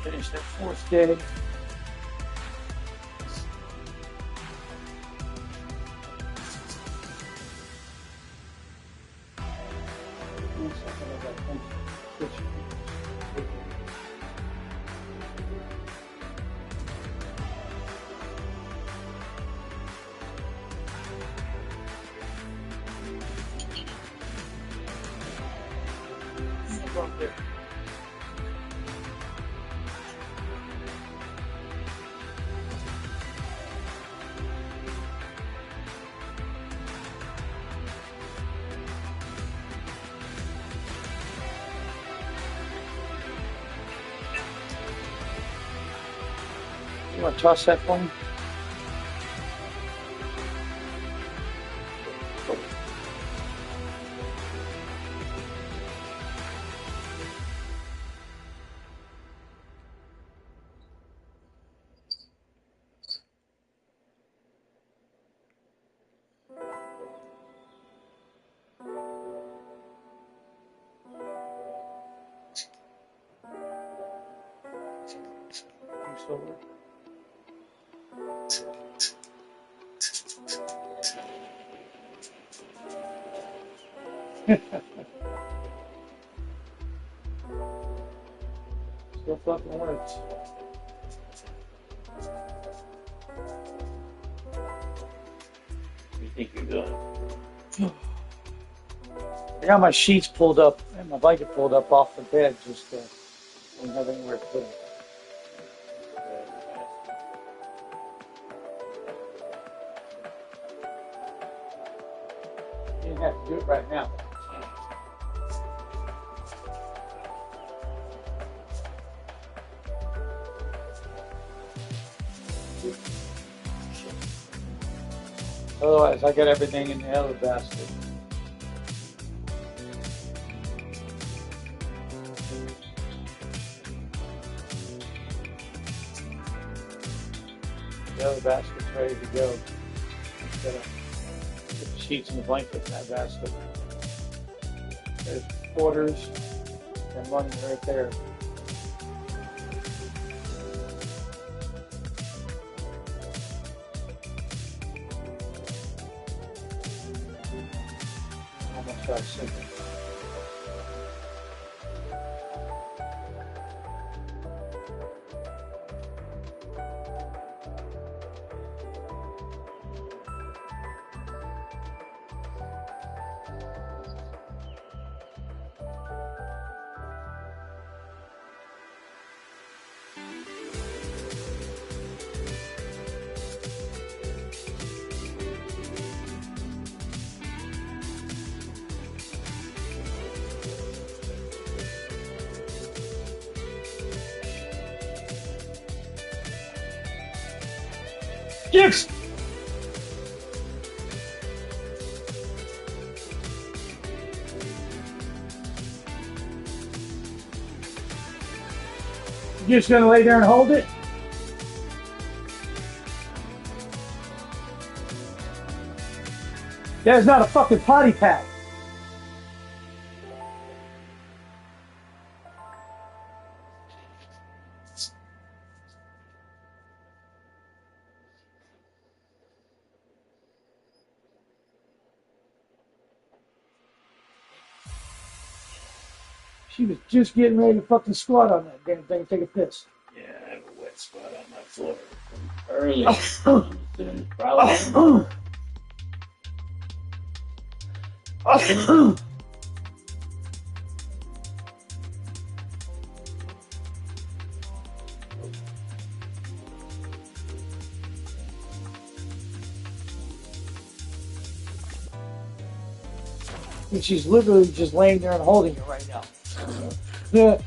Finished that fourth day. You want to toss that for me? Still fucking works. What do you think you're doing? I got my sheets pulled up and my blanket pulled up off the bed, just don't have anywhere to put them. You didn't have to do it right now. Otherwise, I got everything in the other basket. The other basket's ready to go. Just gotta put the sheets and the blanket in that basket. There's quarters and money right there. I'm gonna start sinking. Yes! You just gonna lay there and hold it? That's not a fucking potty pad. She was just getting ready to fucking squat on that damn thing and take a piss. Yeah, I have a wet spot on my floor from early. Probably. And she's literally just laying there and holding it right now. Yeah.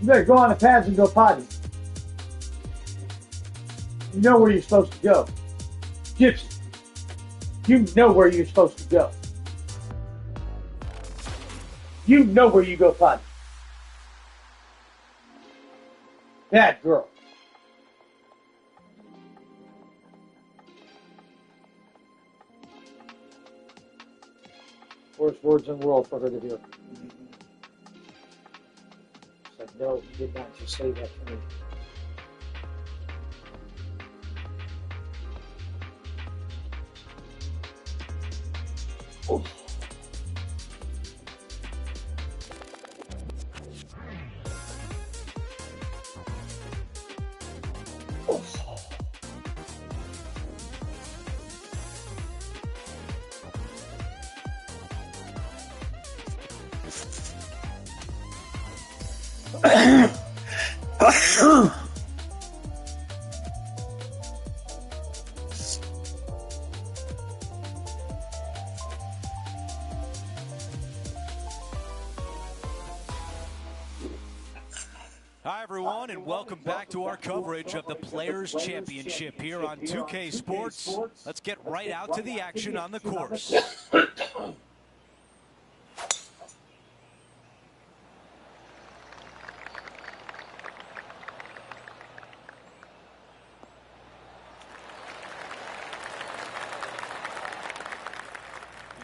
You better go on the pads and go potty. You know where you're supposed to go. Gypsy, you know where you're supposed to go. You know where you go potty. Bad girl. Worst words in the world for her to do. It's like, no, you did not just say that to me. Oh. Hi, everyone, and welcome back to our coverage of the Players' Championship here on 2K Sports. Let's get right out to the action on the course.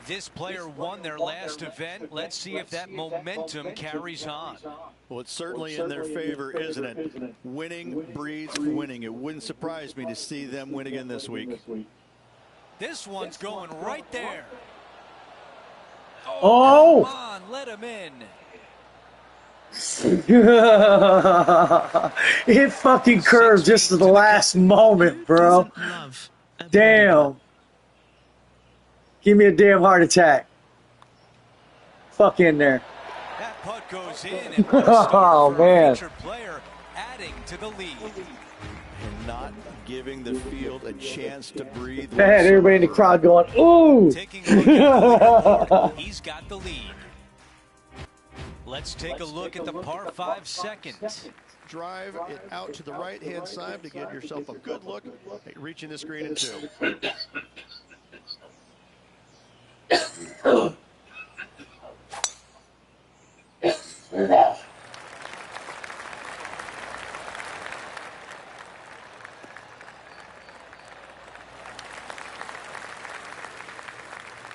This player won their last event. Let's see if that momentum carries on. Well, it's certainly in their favor, isn't it? Winning breeds winning. It wouldn't surprise me to see them win again this week. This one's going right there. Oh! Come on, let him in. It fucking curved just at the last moment, bro. Damn. Give me a damn heart attack. Fuck in there. That putt goes in, and Oh, man. featured player adding to the lead. And not giving the field a chance to breathe. I had everybody in the crowd going, ooh. Taking a look at the lead, he's got the lead. Let's take a look at the par 5 second. Drive it out to the right-hand side to get yourself a good look at reaching this green in 2.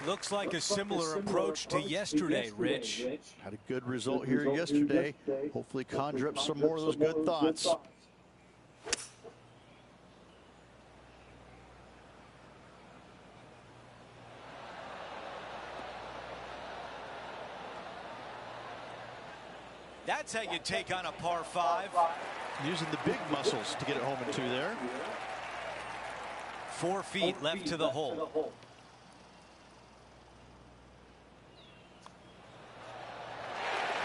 Looks like a similar approach to yesterday, Rich. Had a good result here yesterday. Hopefully conjure up some more of those good thoughts. That's how you take on a par 5. Using the big muscles to get it home in 2 there. 4 feet left to the hole.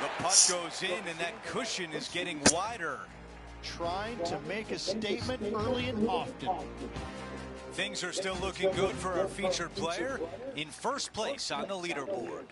The putt goes in, and that cushion is getting wider. Trying to make a statement early and often. Things are still looking good for our featured player in first place on the leaderboard.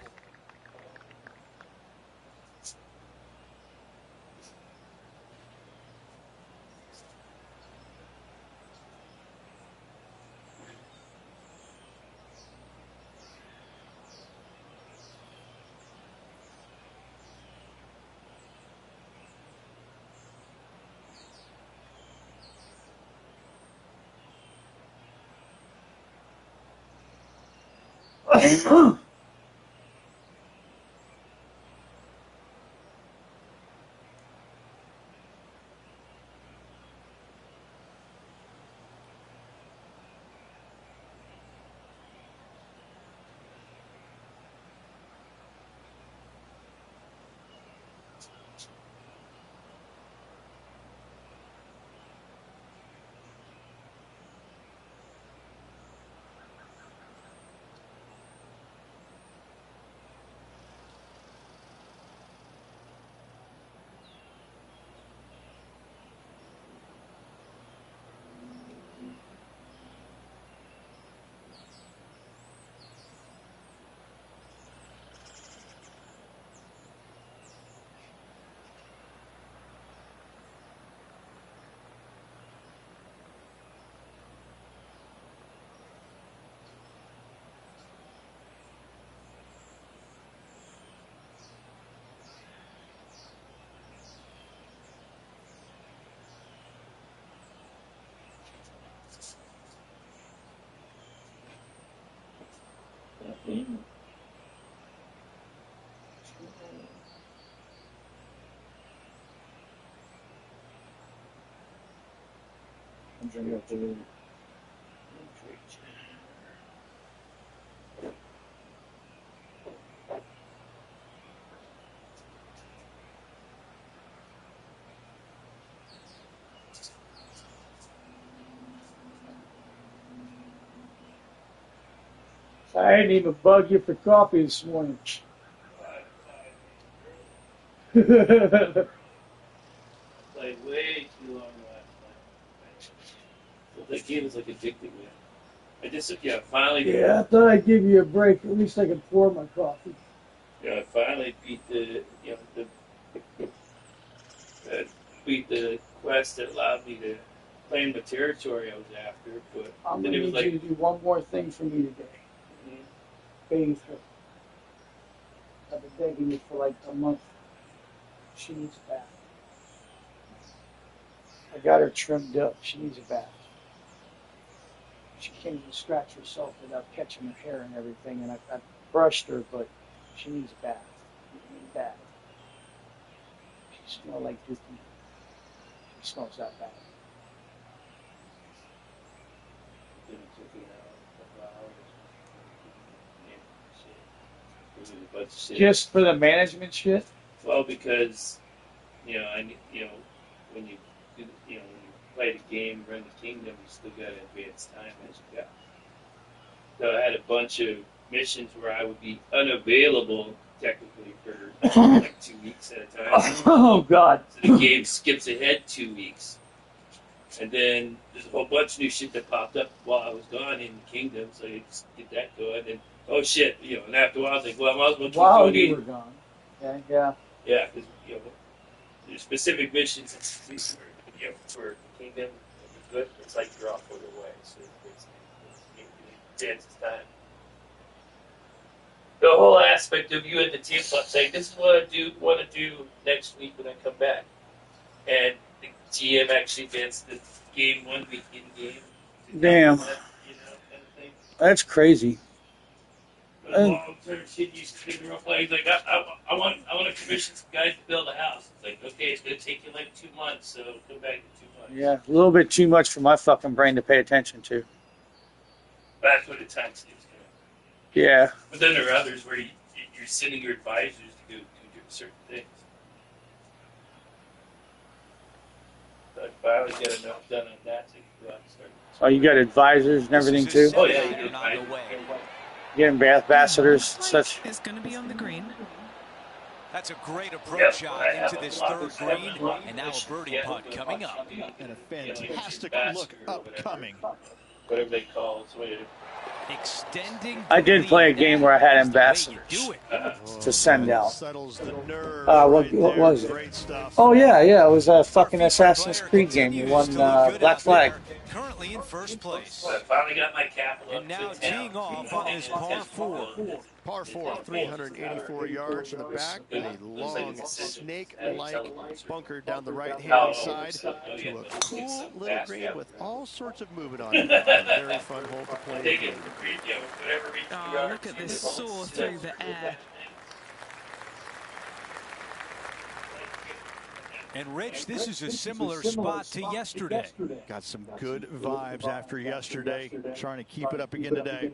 drink up to I didn't even bug you for coffee this morning. Played way too long last night. That game was like addicting me. I just, finally. Yeah, I thought I'd give you a break. At least I could pour my coffee. I finally beat the quest that allowed me to claim the territory I was after. But I'm then going it to was need you to do one more thing for me today. Bathe her. I've been begging you for like a month. She needs a bath. I got her trimmed up. She needs a bath. She can't even scratch herself without catching her hair and everything. And I brushed her, but she needs a bath. Bad. She smells like Dookie. She smells that bad. Just for the management shit? Well, because when you do, when you play the game, run the kingdom, you still got to advance time as you go. So I had a bunch of missions where I would be unavailable technically for like 2 weeks at a time. Oh God! So the game skips ahead 2 weeks, and then there's a whole bunch of new shit that popped up while I was gone in the kingdom. So you just get that going, and oh shit, and after a while I was like, well, I might as well keep while doing you were gone. Okay, yeah. Yeah, because there's specific missions for the kingdom. Good. It's like you're off further away, so it advances time. The whole aspect of you and the team saying, "This is what I want to do next week when I come back," and the GM actually advanced the game 1 week in game. Damn. Kind of thing. That's crazy. Long-term shit used to take real flags. Like I want to commission some guys to build a house. It's like, okay, it's gonna take you like 2 months, so come back in 2 months. Yeah, a little bit too much for my fucking brain to pay attention to. That's what the time seems to. Yeah. But then there are others where you're sending your advisors to do certain things. So I finally get enough done on that to go out and start. Oh, you got advisors and everything too? Oh yeah, you get advisors. Getting ambassadors and such. It's going to be on the green. That's a great approach shot into this third green, and now a birdie putt coming up. And a fantastic look upcoming. Whatever they call it. Extending. I did play a game where I had ambassadors to send out. What was it? Oh yeah, it was a fucking Assassin's Creed game. You won Black Flag. Currently in first place. I finally got my capital. And now teeing off on his par 4. Par 4, 384 yards from the back, with a long snake-like bunker down the right-hand side to a cool little green with all sorts of movement on it. A very fun hole to play. Oh, look at this soar through the air. And Rich, this is a similar spot to yesterday. Got some good vibes after yesterday, trying to keep it up again today.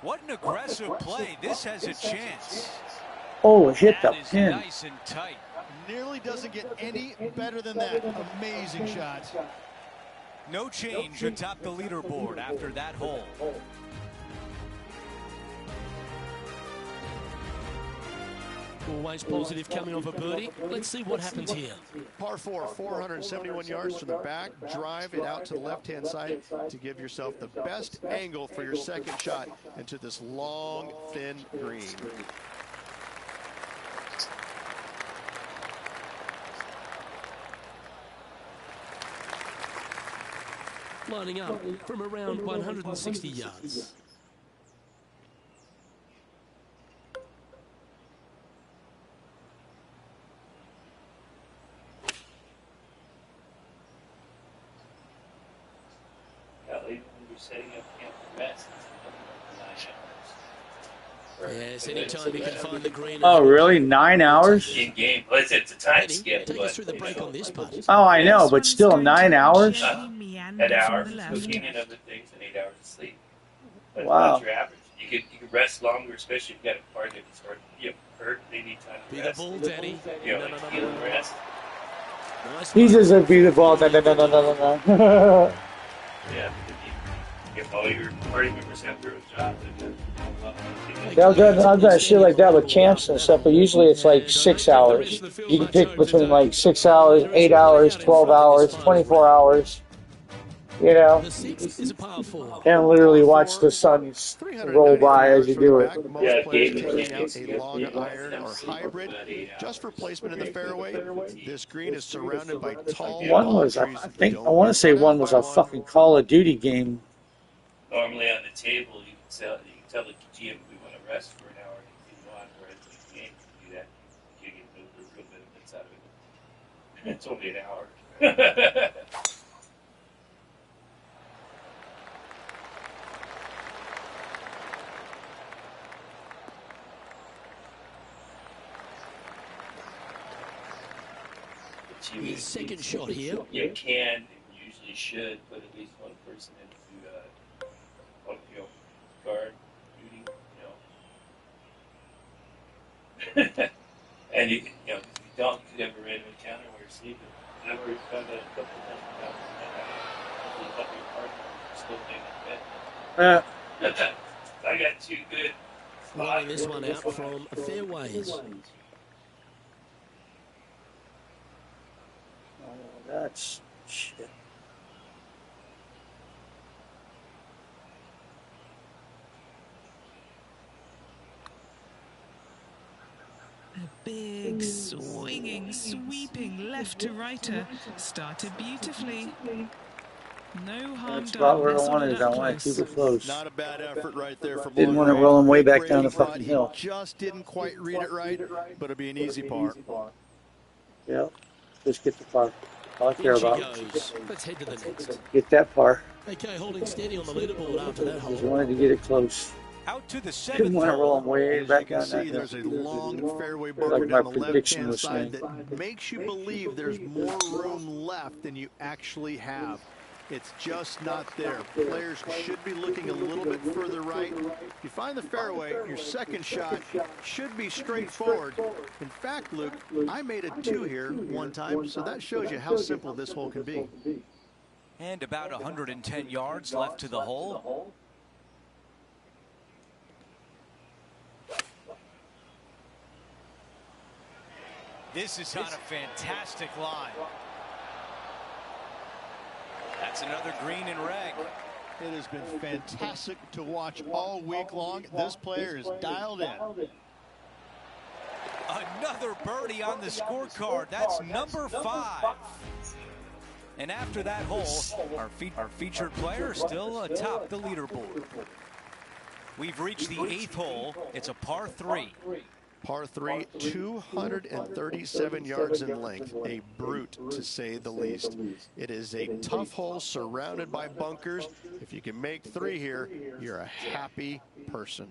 What an aggressive play. This has a chance. Oh, it hit the That is pin. nice and tight. Nearly doesn't get any better than that. Amazing shot. No change atop the leaderboard after that hole. Always positive coming off a birdie. Let's see what happens here. Par 4, 471 yards from the back. Drive it out to the left-hand side to give yourself the best angle for your second shot into this long, thin green. Lining up from around 160 yards. Even when you're setting up camp for rest, it's 9 hours. Yes, anytime you can find the green. Oh, really? 9 hours? In game, well, it's a time Penny, skip. take But, us through the break on this putt. Oh, I know, This but one's still going 9 to hours? gently an meander hour from the for left. cooking and other things, and 8 hours of sleep. That's Wow. about your average. You could rest longer, especially if you got a part that's sort of hurt. They need time to Be rest. the ball, Danny. Like healing rest. Nice He one. doesn't be the ball. No. Yeah, if all your party members have their own jobs, I've done shit like that with camps and stuff, but usually it's like 6 hours. You can pick between like 6 hours, 8 hours, 12 hours, 24 hours. You know, The sixth is a par 4. and literally watch the sun roll by as you do it. Most players taking out a long iron or hybrid just for placement in the fairway. This green is surrounded by tall One was, I want to say one was a fucking Call of Duty game. normally on the table, you can tell the GM we want to rest for an hour and continue on. Whereas in the game, you do that, you get the real benefits out of it. It's only an hour. His second shot here. You can, and usually should, put at least one person into guard duty, and if you don't, you could have a random encounter where you're sleeping. I've already found that a couple of times. Hopefully, help your partner still laying in bed. I got 2 good. Lining this one out from fairways. That's shit. A big, swinging, sweeping left to righter. Started beautifully. No harm That's done. about where I Nestled wanted it it. I up want to keep close. it close. Not a bad effort right there from Didn't want to long roll him way range. back down the Brady thought fucking he hill. just didn't quite read it right, but it'll be an easy par. Yeah, just get the par. All I care In she about. goes. Let's head to the next. Get that par. Okay, holding steady on the leaderboard after that Just hole. wanted to get it close. Out to the Didn't 7th want to roll hole. him way As you back can down that see, hill. there's a long fairway Like bunker my down the prediction left-hand was side saying. that makes you believe there's more room left than you actually have. It's just not there. Players should be looking a little bit further right. If you find the fairway, your second shot should be straightforward. In fact, Luke, I made a 2 here one time, so that shows you how simple this hole can be. And about 110 yards left to the hole. This is on a fantastic line. That's another green and reg. It has been fantastic to watch all week long. This player is dialed in. Another birdie on the scorecard. That's number 5. And after that hole, our featured player is still atop the leaderboard. We've reached the 8th hole. It's a par 3. Par 3, 237 yards in length, a brute to say the least. It is a tough hole surrounded by bunkers. If you can make 3 here, you're a happy person.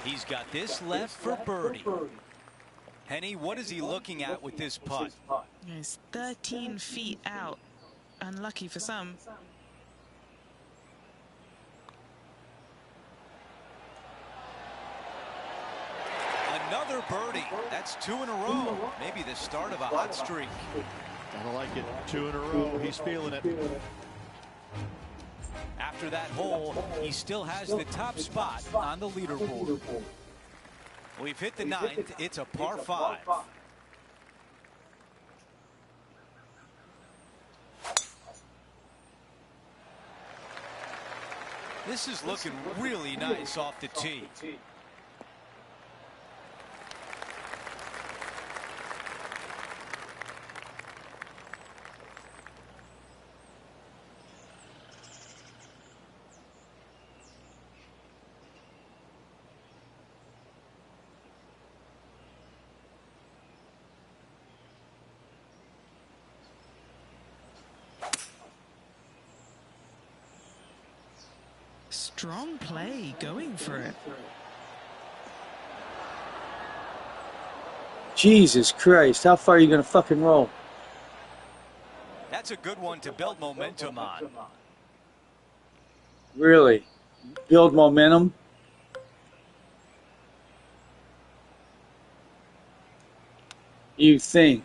He's got this left for birdie. Henny, what is he looking at with this putt? It's 13 feet out. Unlucky for some. Another birdie. That's 2 in a row. Maybe the start of a hot streak. I like it. 2 in a row. He's feeling it. After that hole, he still has the top spot on the leaderboard. We've hit the 9th. It's a par 5. This is looking really nice off the tee. Strong play, going for it. Jesus Christ, how far are you going to fucking roll? That's a good one to build momentum on. Really? Build momentum? You think?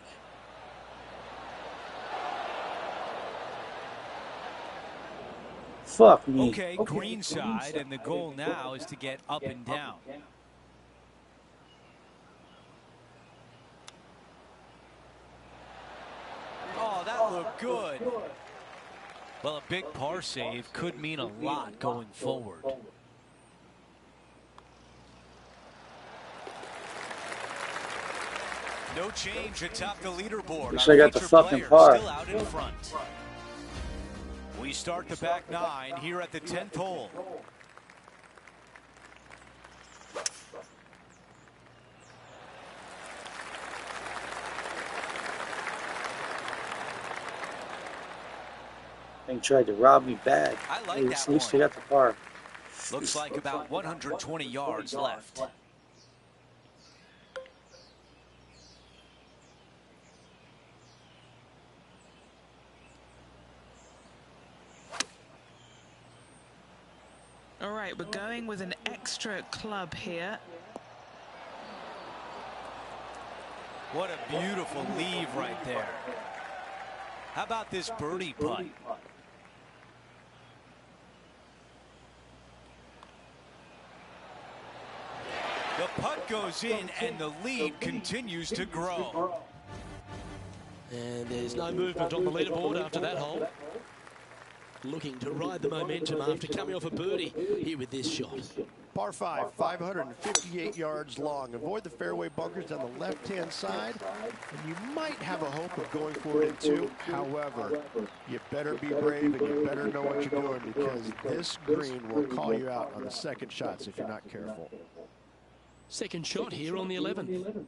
Fuck me. Okay, green side, and the goal now is to get up and down. Oh, that looked good. Well, a big par save could mean a lot going forward. No change atop the leaderboard. Looks like I got the fucking par. Still out in front. We start the back nine here at the 10th hole. They tried to rob me bad. I like that At least I one. got the par. Looks like about 120 yards left. All right, we're going with an extra club here. What a beautiful leave right there. How about this birdie putt? The putt goes in and the lead continues to grow. And there's no movement on the leaderboard after that hole. Looking to ride the momentum after coming off a birdie here with this shot. Par 5, 558 yards long. Avoid the fairway bunkers down the left-hand side, and you might have a hope of going for it in 2. However, you better be brave and you better know what you're doing, because this green will call you out on the second shots if you're not careful. Second shot here on the 11th.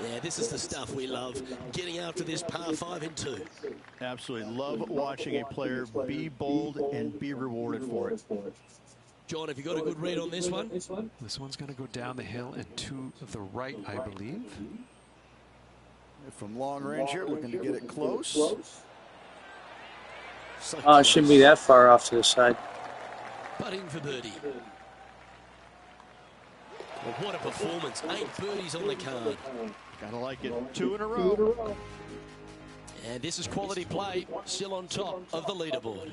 Yeah, this is the stuff we love, getting after this par 5 in 2. Absolutely love watching a player be bold and be rewarded for it. John, have you got a good read on this one? This one's going to go down the hill and to the right, I believe. From long range here, looking to get it close. So Oh, it shouldn't be that far off to the side. putting for birdie. Well, what a performance. 8 birdies on the card. Gotta like it. 2 in a row. And this is quality play, still on top of the leaderboard.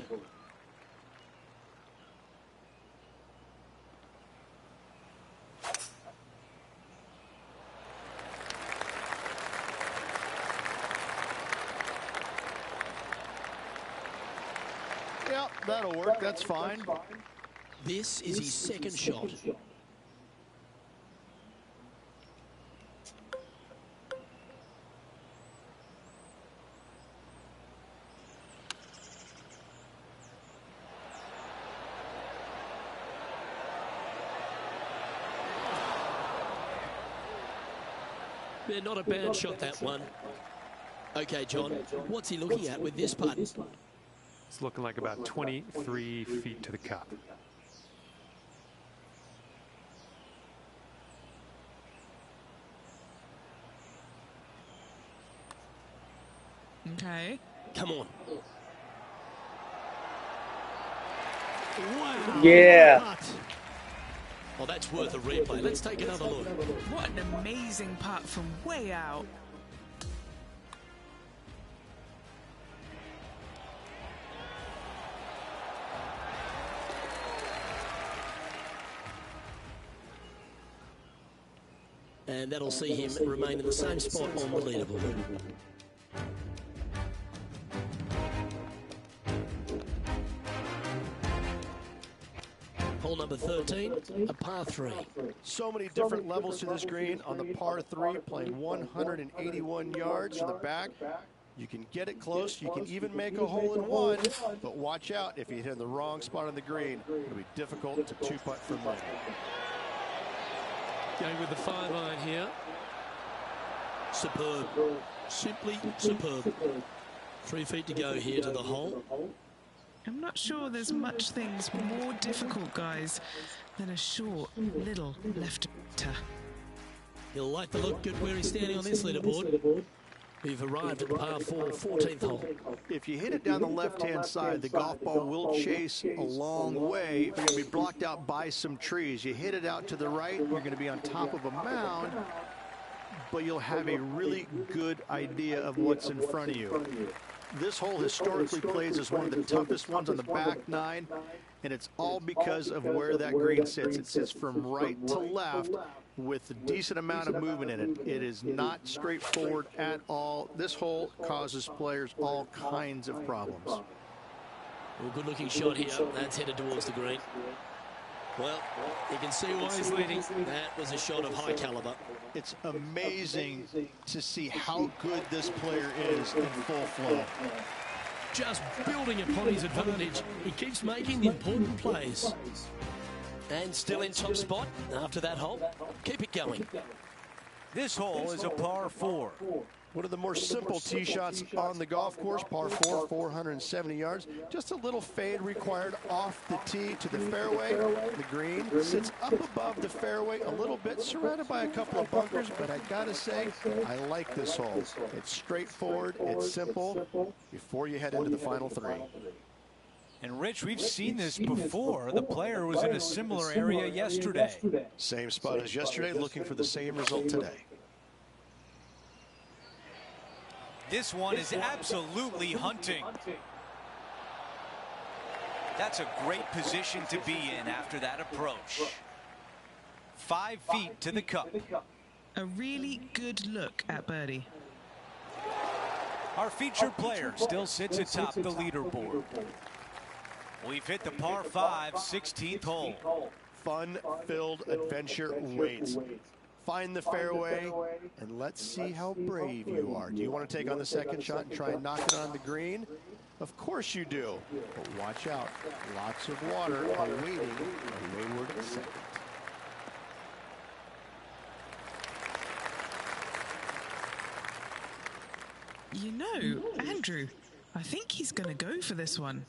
Yep, that'll work. That's fine. This is his second shot. Yeah, not a bad shot, that one. Okay, John, what's he looking at with this putt? It's looking like about 23 feet to the cup. Okay. Come on. Wow. Yeah. Oh, that's worth a replay. Let's take another look. What an amazing putt from way out. And that'll see him remain in the same spot on the leaderboard. Hole number 13, a par 3. So many different levels to this green. On the par 3, playing 181 yards from the back. You can get it close. You can even make a hole in one, but watch out if you hit in the wrong spot on the green. It'll be difficult to two-putt from there. Going with the 5-iron here. Superb. Simply superb. 3 feet to go here to the hole. I'm not sure there's much things more difficult, guys, than a short, little left-er. He'll like the look at where he's standing on this leaderboard. We've arrived at the par 4, 14th hole. If you hit it down the left-hand side, the golf ball will chase a long way. You're going to be blocked out by some trees. You hit it out to the right, you're going to be on top of a mound, but you'll have a really good idea of what's in front of you. This hole historically plays as one of the toughest ones on the back nine, and it's all because of where that green sits. It sits from right to left with a decent amount of movement in it. It is not straightforward at all. This hole causes players all kinds of problems. Well, good looking shot here. That's headed towards the green. Well, you can see why he's leading. That was a shot of high caliber. It's amazing to see how good this player is in full flow. Just building upon his advantage. He keeps making the important plays. And still in top spot after that hole. Keep it going. This hole is a par 4. One of the more simple tee shots on the golf course, par 4, 470 yards. Just a little fade required off the tee to the fairway. The green sits up above the fairway a little bit, surrounded by a couple of bunkers, but I gotta say, I like this hole. It's straightforward, it's simple, before you head into the final 3. And Rich, we've seen this before. The player was in a similar area yesterday. Same spot as yesterday, looking for the same result today. This one is absolutely hunting. That's a great position to be in after that approach. 5 feet to the cup. A really good look at birdie. Our featured player still sits atop the leaderboard. We've hit the par 5, 16th hole. Fun-filled adventure waits. Find the fairway, and let's see how brave you are. Do you want to take on the second shot and try and knock it on the green? Of course you do. But watch out. Lots of water awaiting a wayward second. You know, Andrew, I think he's going to go for this one.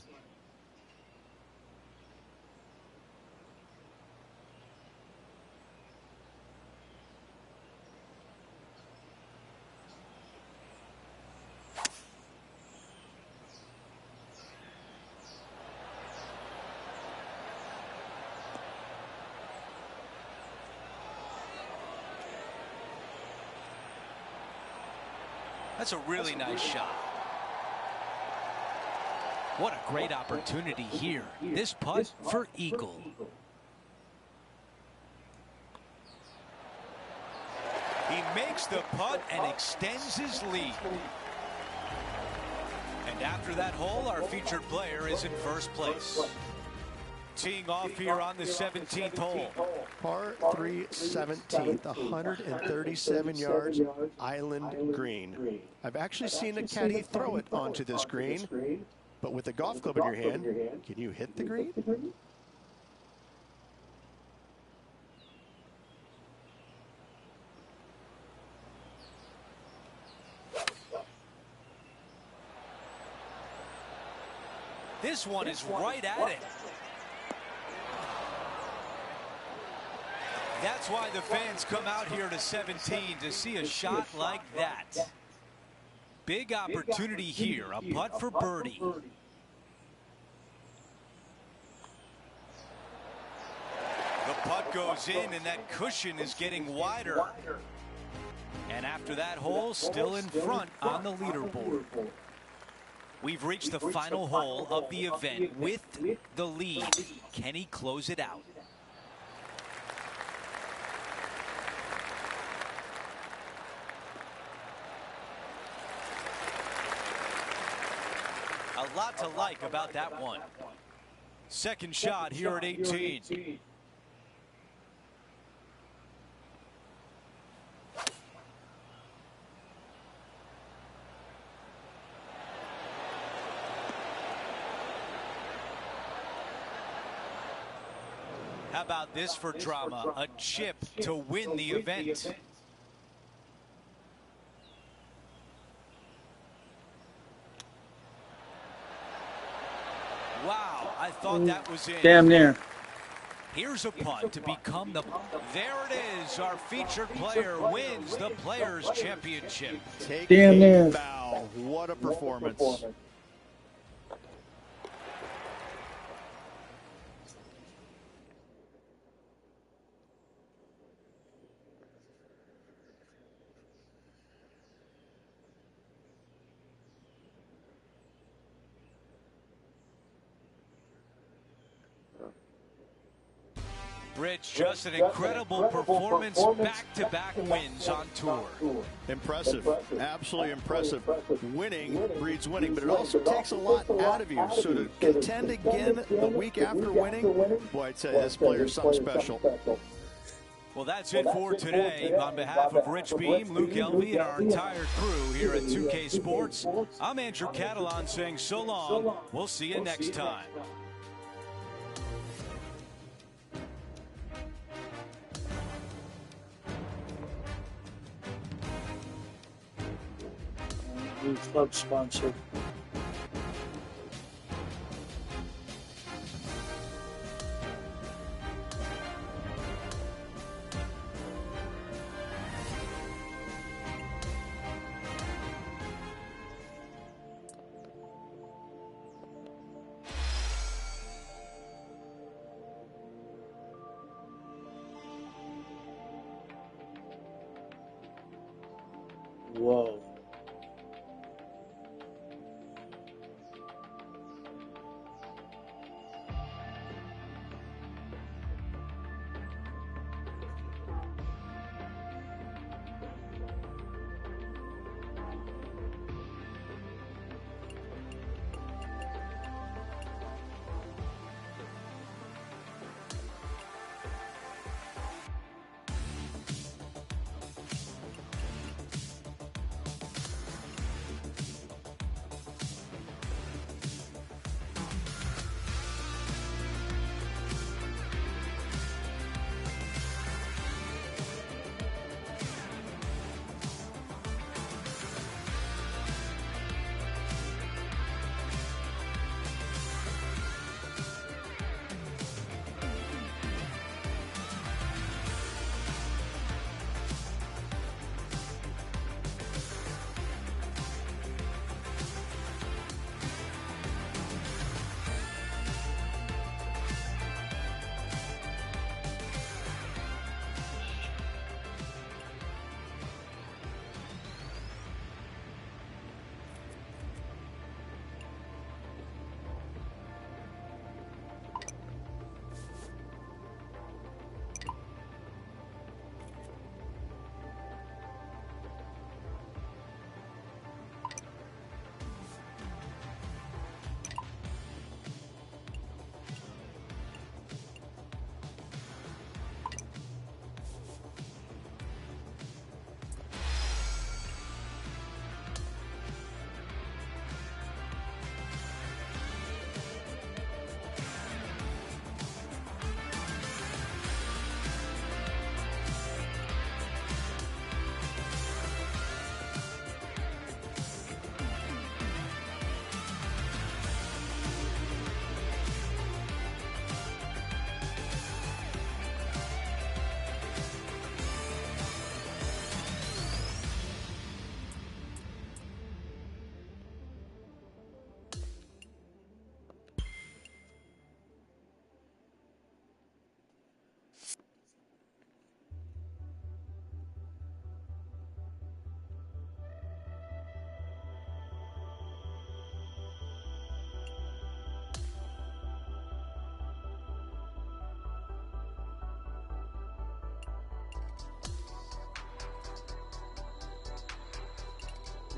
That's a really nice shot. What a great opportunity here. This putt for eagle. He makes the putt and extends his lead. And after that hole, our featured player is in first place. Teeing off here on the 17th hole. Par 3, 17th, 137 yards, island green. I've actually seen a caddy throw it onto this green, but with a golf club in your hand, can you hit the green? This one is right at it. That's why the fans come out here to 17 to see a shot like that. Big opportunity here, a putt for birdie. The putt goes in and that cushion is getting wider. And after that hole, still in front on the leaderboard. We've reached the final hole of the event with the lead. Can he close it out? A lot to like about that one. Second shot here at 18. How about this for drama? A chip to win the event. Wow, I thought that was in. Damn near. Here's a putt to become the... There it is. Our featured player wins the Players' Championship. Take Damn a near. bow. What a performance. Rich, just an incredible performance, back-to-back wins on tour. Impressive, absolutely impressive. Winning breeds winning, but it also takes a lot out of you. So to contend again the week after winning, boy, I'd say this player's something special. Well, that's it for today. On behalf of Rich Beam, Luke Elvey, and our entire crew here at 2K Sports, I'm Andrew Catalan saying so long. We'll see you next time. New club sponsor. Whoa.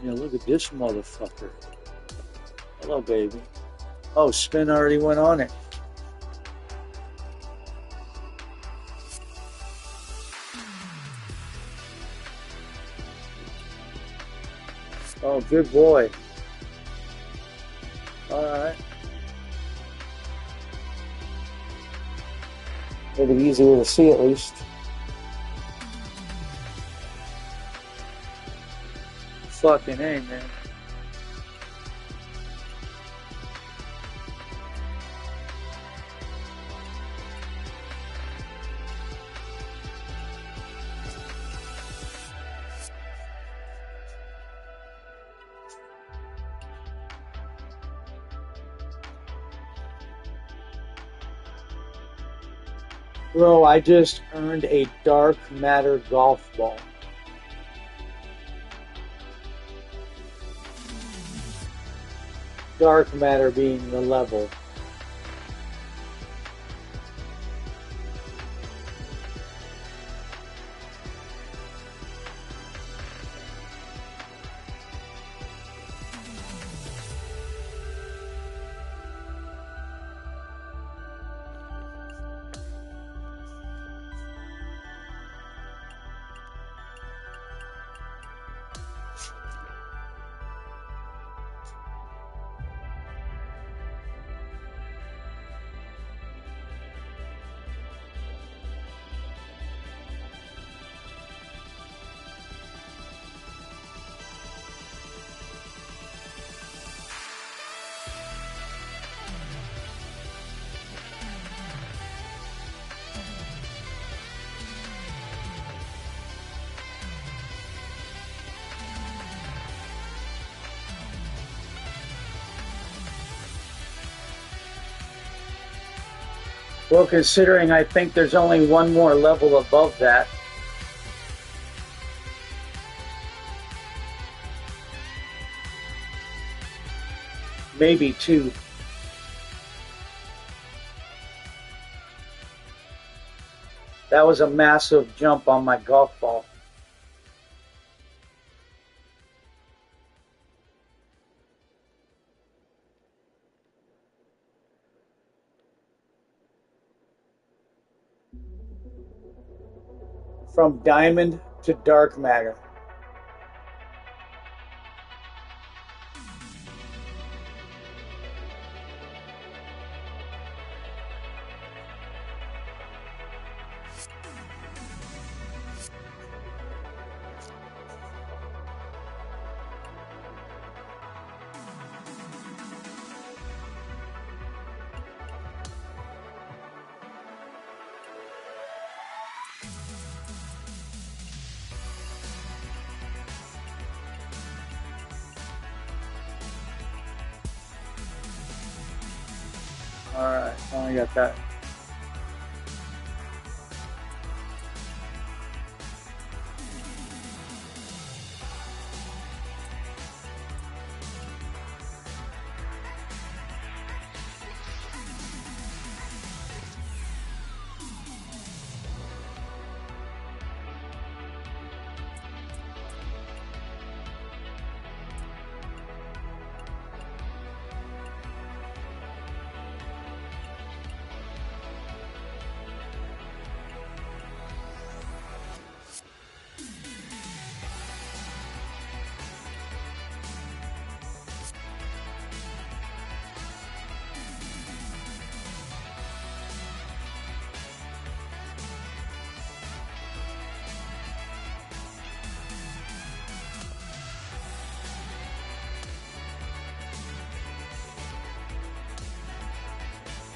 Yeah, look at this motherfucker. Hello, baby. Oh, spin already went on it. Oh, good boy. All right. Made it easier to see at least. Fucking A, man. Bro, I just earned a dark matter golf ball. Dark matter being the level. Well, considering I think there's only one more level above that. Maybe two. That was a massive jump on my golf ball. From diamond to dark matter. Alright, I got that.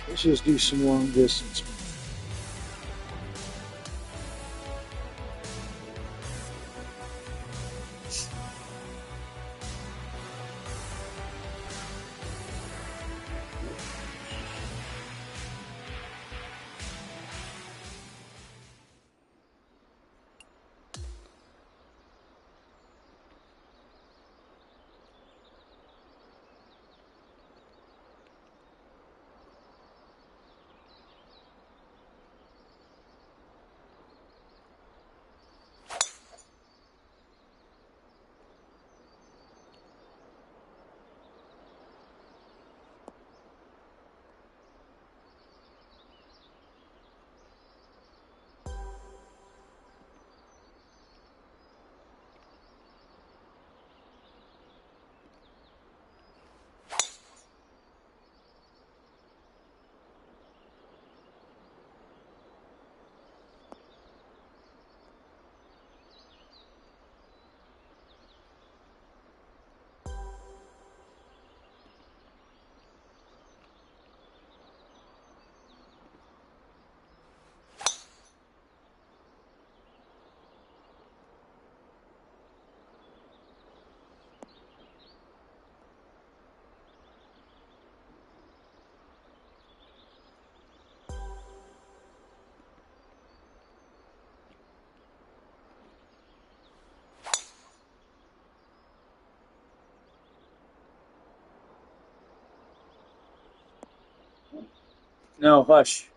Let's just do some long distance. No, hush.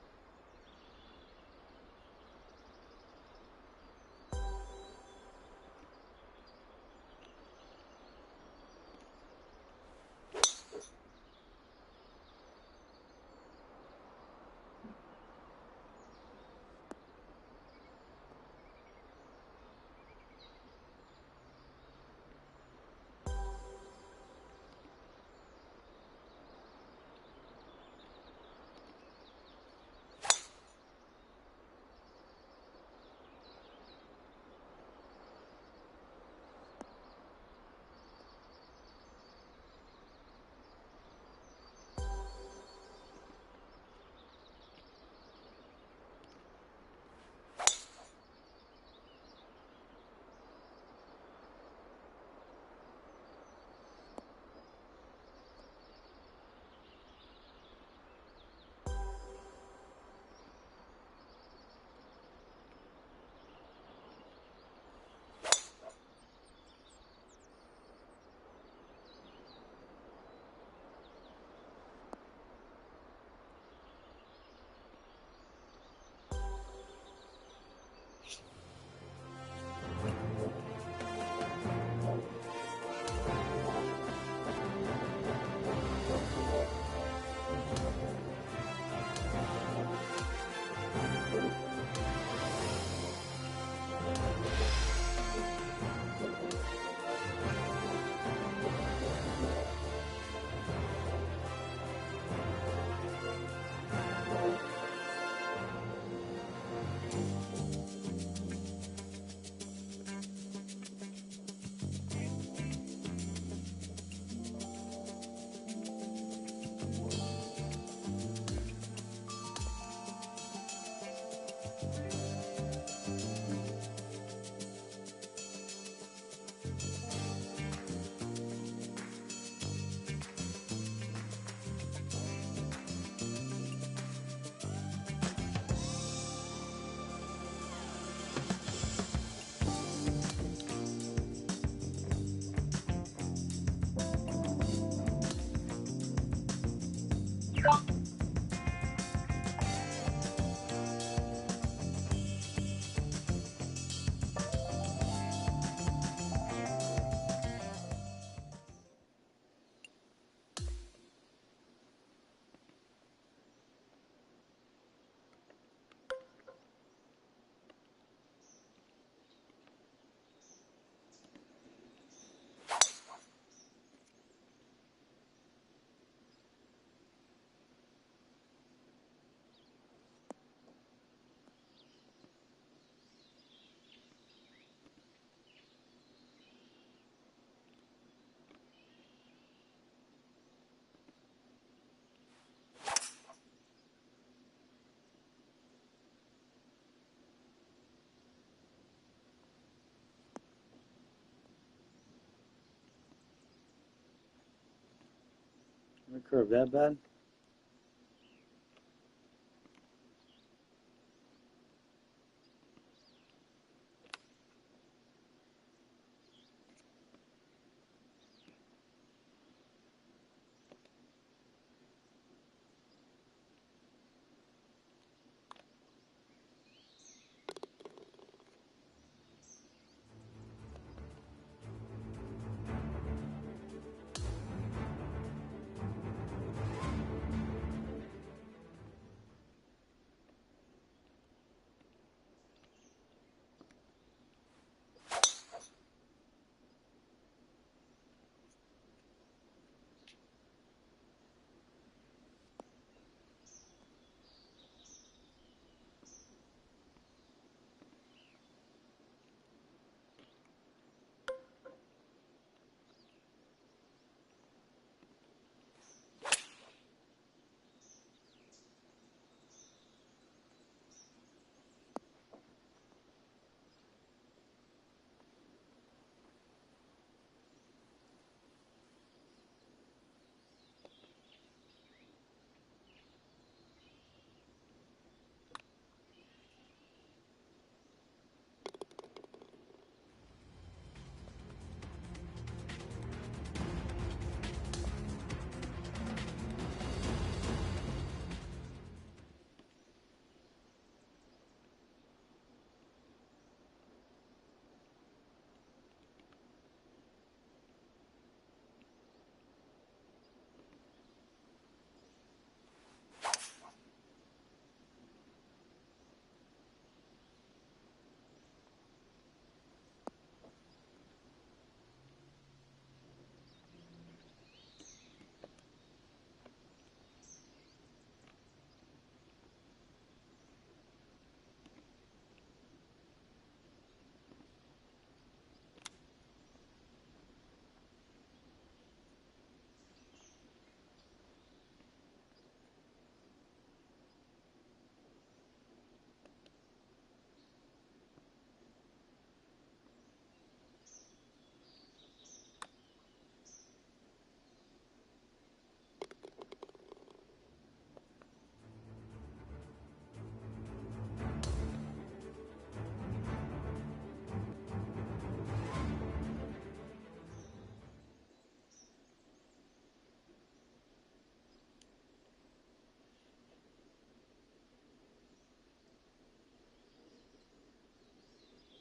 Curve that bad?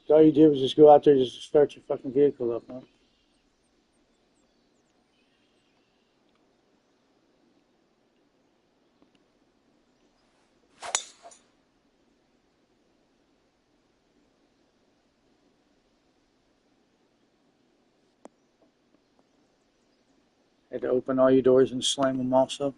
All you did was just go out there just to start your fucking vehicle up, huh? Had to open all your doors and slam them also.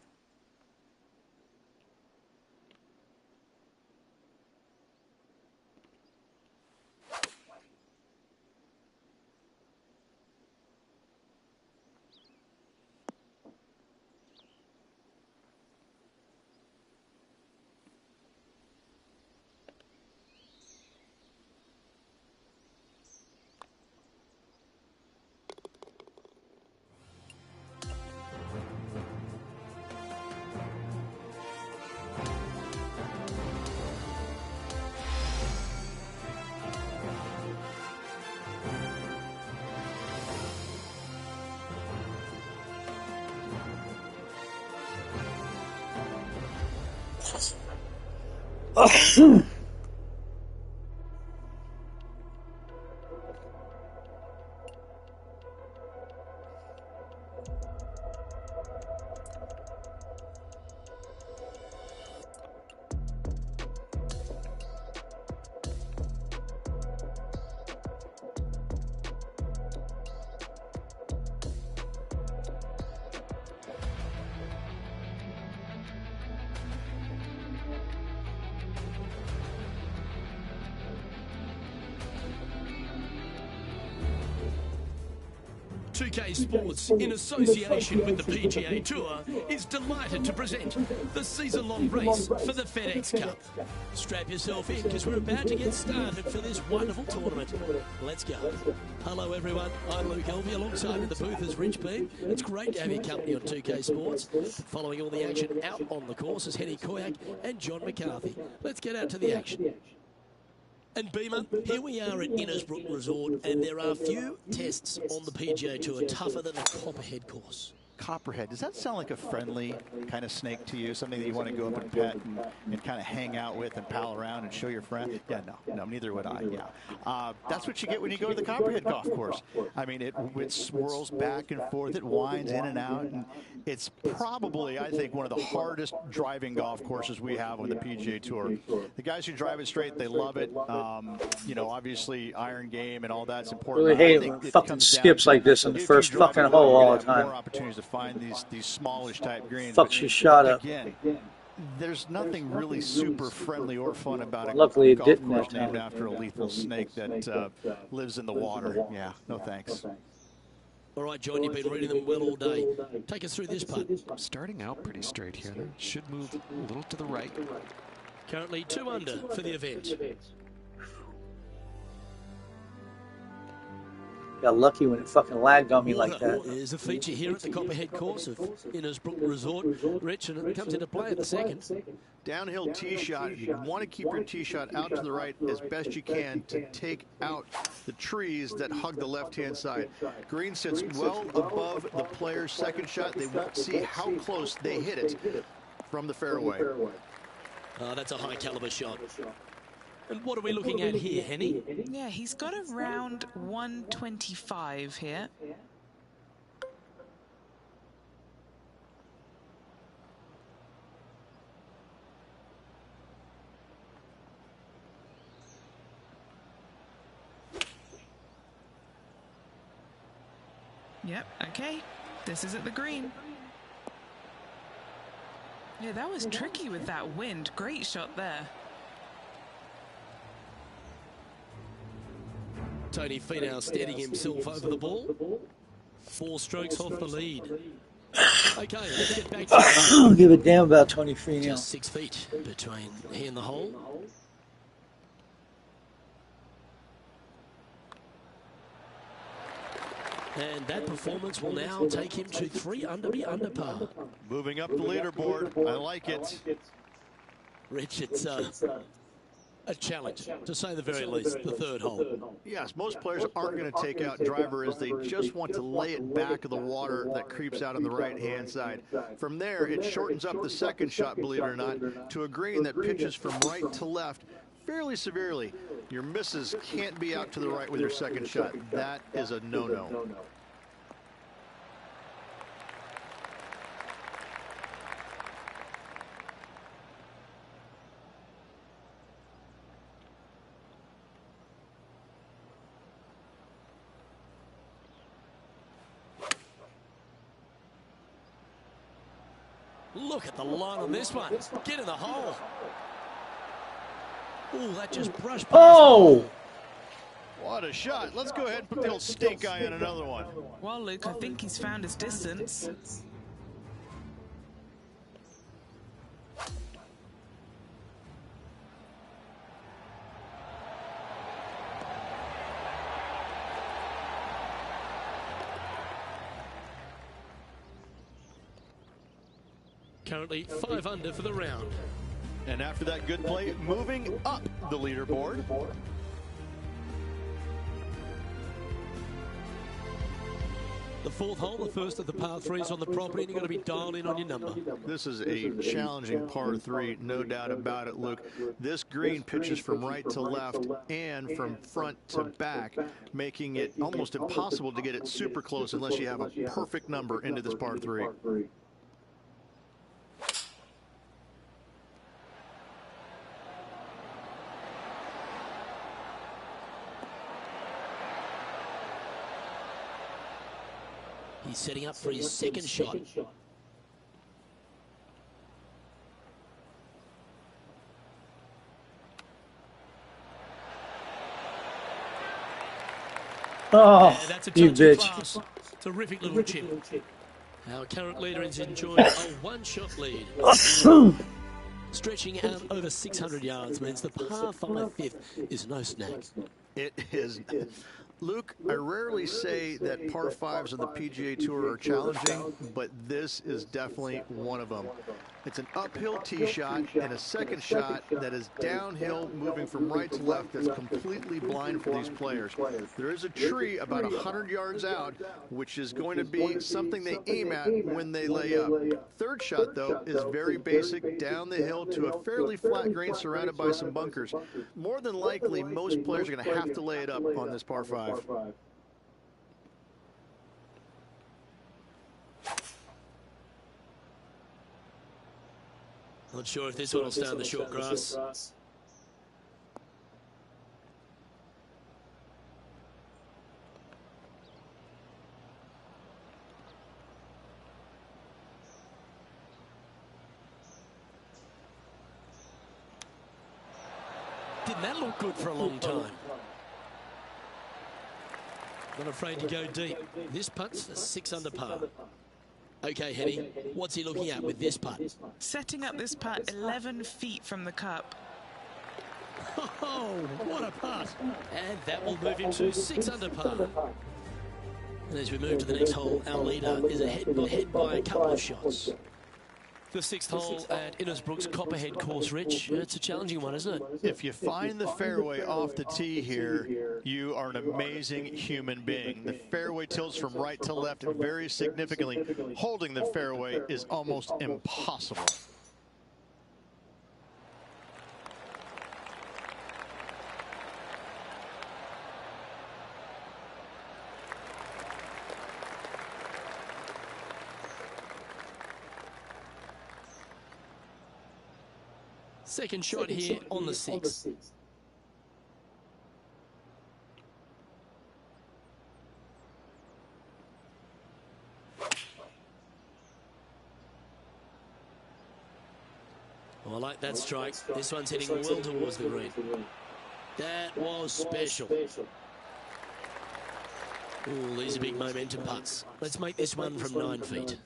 PGA Sports, in association with the PGA Tour, is delighted to present the season-long race for the FedEx Cup. Strap yourself in, because we're about to get started for this wonderful tournament. Let's go. Hello, everyone. I'm Luke Elvey. Alongside in the booth is Rich Beam. It's great to have your company on 2K Sports. Following all the action out on the course is Henny Koyak and John McCarthy. Let's get out to the action. And Beamer, here we are at Innisbrook Resort, and there are few tests on the PGA Tour tougher than the Copperhead course. Copperhead, does that sound like a friendly kind of snake to you? Something that you want to go up and pet and kind of hang out with and pal around and show your friend? Yeah, no, neither would I, yeah. That's what you get when you go to the Copperhead golf course. I mean, it swirls back and forth, it winds in and out, and it's probably, I think, one of the hardest driving golf courses we have on the PGA Tour. The guys who drive it straight, they love it. You know, obviously, iron game and all that's important. Really hate it fucking skips like this in the first fucking hole all the time. More opportunities to find these smallish type greens. Fucks your shot up. Again, there's nothing really super friendly or fun about it. Luckily it golf didn't course that time. named after a lethal snake that lives in the water. Yeah, no thanks. All right, John, you've been reading them well all day. Take us through this putt. Starting out pretty straight here. They should move a little to the right. Currently 2 under for the event. Got lucky when it fucking lagged on me like that. There's a feature here at the Copperhead course of Innisbrook Resort, Rich, and it comes into play in the second. Downhill tee shot. You want to keep your tee shot out to the right as best you can to take out the trees that hug the left-hand side. Green sits well above the player's second shot. They won't see how close they hit it from the fairway. That's a high caliber shot. And what are we looking at here, Henny? Yeah, he's got around 125 here. Yep, okay. This is at the green. Yeah, that was tricky with that wind. Great shot there. Tony Finau steadying himself over the ball. 4 strokes off the lead. Okay, let's get back to I don't give a damn about Tony Finau. just 6 feet between he and the hole. And that performance will now take him to 3 under par. Moving up the leaderboard. I like it. Rich, it's a challenge, to say the very least, the 3rd hole. Yes, most players aren't going to take out driver as they just want to lay it back of the water that creeps out on the right-hand side. From there, it shortens up the second shot, believe it or not, to a green that pitches from right to left, fairly severely. Your misses can't be out to the right with your second shot. That is a no-no. Look at the line on this one. Get in the hole. Oh, that just brushed past. Oh! What a shot. Let's go ahead and put the old stink eye on another one. Well, Luke, I think he's found his distance. Currently 5 under for the round. And after that good play, moving up the leaderboard. The fourth hole, the first of the par threes on the property, and you've got to be dialed in on your number. This is a challenging par 3, no doubt about it, Luke. This green pitches from right to left and from front to back, making it almost impossible to get it super close unless you have a perfect number into this par 3. He's setting up for his second shot. Oh, that's a you touch of bitch. class. Terrific little chip. Our current leader is enjoying a one-shot lead. Stretching out over 600 yards means the par 5 fifth is no snack. It is. Luke, I rarely say that par 5s on the PGA Tour are challenging, but this is definitely one of them. It's an uphill tee shot and a second shot that is downhill, moving from right to left, that's completely blind for these players. There is a tree about 100 yards out, which is going to be something they aim at when they lay up. Third shot, though, is very basic, down the hill to a fairly flat green surrounded by some bunkers. More than likely, most players are going to have to lay it up on this par 5. Not sure if this one will stay on the short grass. Didn't that look good for a long time? Not afraid to go deep. This putt's a 6 under par. Okay, Henny, what's he looking at with this putt? Setting up this putt 11 feet from the cup. Oh, what a putt. And that will move him to 6 under par. And as we move to the next hole, our leader is ahead by a couple of shots. The 6th hole at Innisbrook's Copperhead course, Rich. It's a challenging one, isn't it? If you find the fairway off the tee here, you are an amazing human being. The fairway tilts from right to left very significantly. Holding the fairway is almost impossible. Second shot here on the 6th. Oh, I like that strike. This one's heading well towards the green. That was special. Oh, these are big momentum putts. Let's make this one from 9 feet.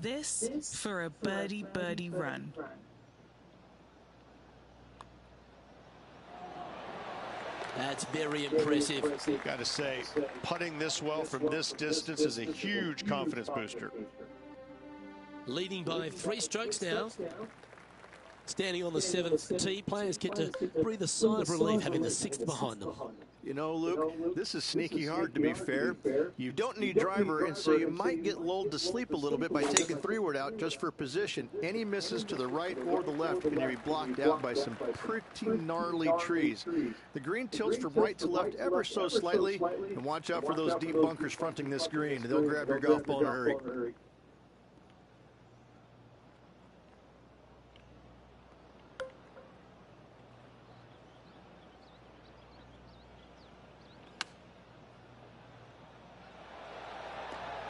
This for a birdie run. That's very impressive. Got to say, putting this well from this distance is a huge confidence booster. Leading by 3 strokes now. Standing on the 7th tee, players get to breathe a sigh of relief having the 6th behind them. You know, Luke, this is sneaky hard, to be fair. You don't need driver, and so you might get lulled to sleep a little bit by taking 3-wood out just for position. Any misses to the right or the left, and you'll be blocked out by some pretty gnarly trees. The green tilts from right to left ever so slightly, and watch out for those deep bunkers fronting this green. They'll grab your golf ball in a hurry.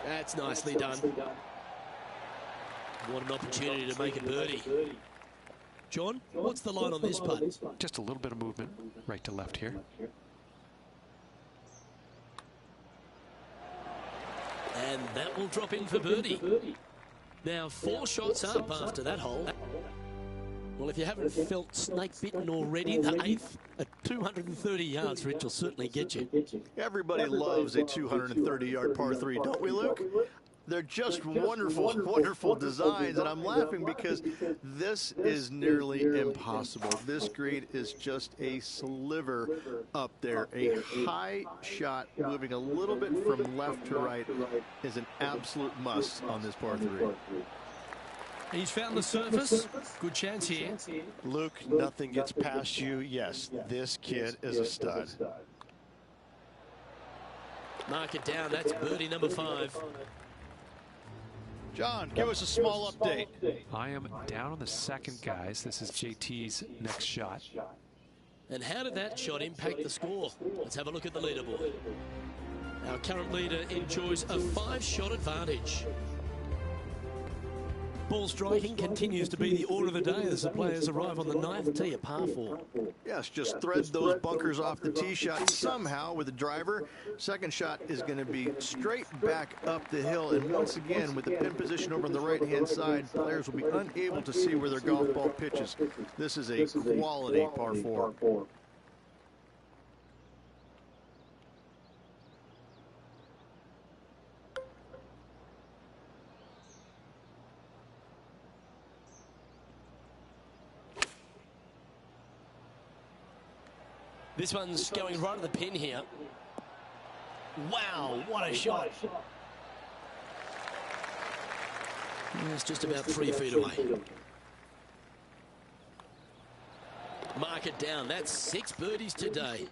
That's nicely done. What an opportunity to make a birdie. John, what's the line on this putt? Just a little bit of movement right to left here. And that will drop in for birdie. Now 4 shots up after that hole. Well, if you haven't felt snake bitten already, the 8th at 230 yards, Rich, will certainly get you. Everybody loves a 230-yard par 3, don't we, Luke? They're just wonderful, wonderful designs, and I'm laughing because this is nearly impossible. This green is just a sliver up there. A high shot moving a little bit from left to right is an absolute must on this par 3. He's found the surface. Good chance here. Luke, nothing gets past you. Yes, this kid is a stud. Mark it down. That's birdie number 5. John, give us a small update. I am down on the 2nd, guys. This is JT's next shot. And how did that shot impact the score? Let's have a look at the leaderboard. Our current leader enjoys a 5-shot advantage. Ball striking continues to be the order of the day as the players arrive on the 9th tee at par 4. Yes, just thread those bunkers off the tee shot somehow with the driver. Second shot is going to be straight back up the hill. And once again, with the pin position over on the right-hand side, players will be unable to see where their golf ball pitches. This is a quality par 4. This one's going right at the pin here. Wow, what a shot. It's just about 3 feet away. Mark it down. That's 6 birdies today.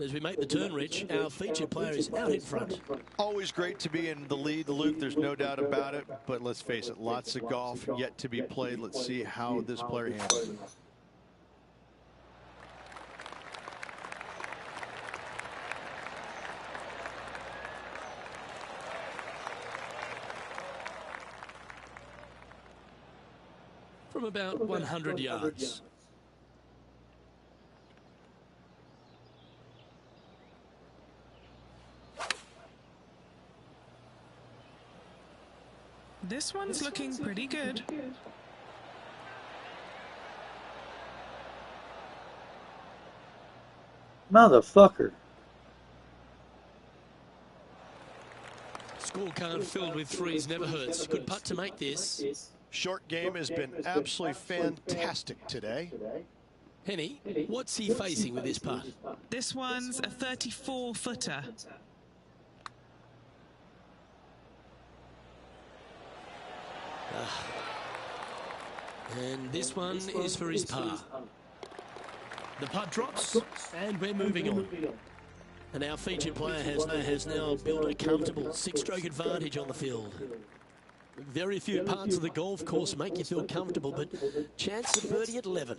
As we make the turn, Rich, our featured player is out in front. Always great to be in the lead, Luke. There's no doubt about it. But let's face it, lots of golf yet to be played. Let's see how this player handles it. From about 100 yards. This one's looking pretty good. Motherfucker. Scorecard filled with 3s never hurts. Good putt to make this. Short game has been absolutely fantastic today. Henny, what's he facing with this putt? This one's a 34-footer. And this one is for his par. The putt drops, and we're moving on. And our featured player has now built a comfortable 6-stroke advantage on the field. Very few parts of the golf course make you feel comfortable, but chance of birdie at 11.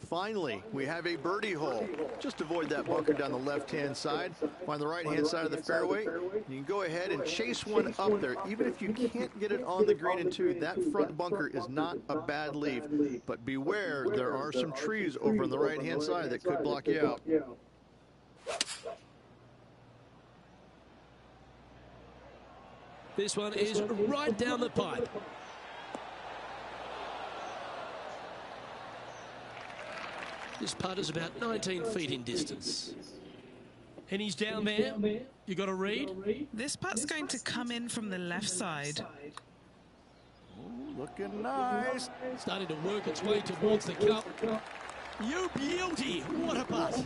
Finally, we have a birdie hole. Just avoid that bunker down the left-hand side. Find the right-hand side of the fairway. You can go ahead and chase one up there. Even if you can't get it on the green in 2, that front bunker is not a bad leave. But beware, there are some trees over on the right-hand side that could block you out. This one is right down the pipe. This putt is about 19 feet in distance. And he's down there. You got a read? This putt's going to come in from the left side. Looking nice. Starting to work its way towards the cup. You beauty! What a putt!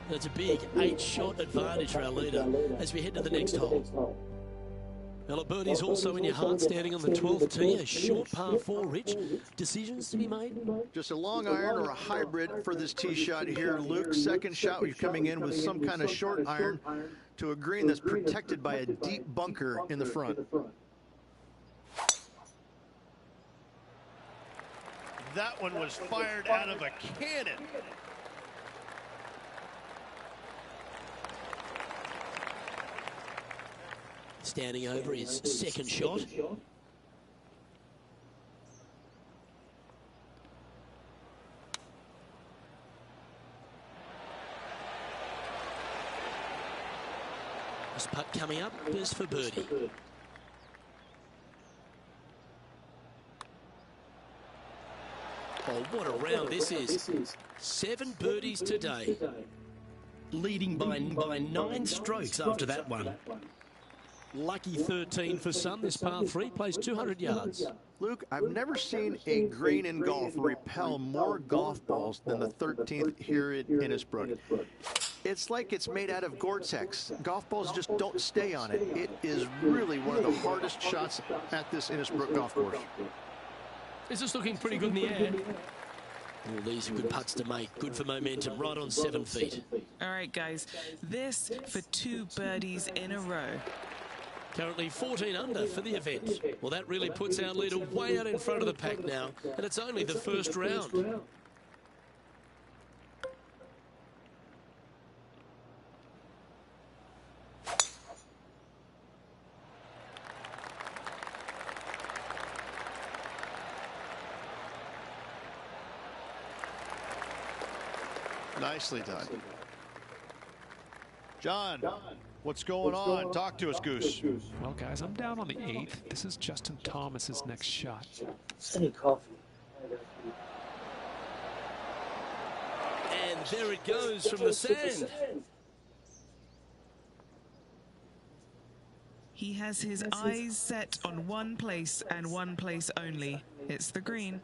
That's a big 8-shot advantage for our leader as we head to the next hole. Well, a birdie's also in your heart, standing on the 12th tee, a short par 4, Rich. Decisions to be made? Just a long iron or a hybrid for this tee shot here, Luke. Second shot, you're coming in with some kind of short iron to a green that's protected by a deep bunker in the front. That one was fired out of a cannon. Standing over his second shot. This putt coming up is for birdie. Oh, what a round this is. 7 birdies today. Leading by 9 strokes after that one. Lucky 13 for some. This par 3 plays 200 yards. Luke, I've never seen a green in golf repel more golf balls than the 13th here at Innisbrook. It's like it's made out of Gore-Tex. Golf balls just don't stay on it. It is really one of the hardest shots at this Innisbrook golf course. This is looking pretty good in the air. All these are good putts to make. Good for momentum, right on 7 feet. All right, guys. This for 2 birdies in a row. Currently 14 under for the event. Well, that really puts our leader way out in front of the pack now, and it's only the first round. Nicely done. John, what's going on? Talk to us, Goose. Well, guys, I'm down on the 8th. This is Justin Thomas's next shot. Any coffee? And there it goes from the sand. He has his eyes set on one place and one place only. It's the green.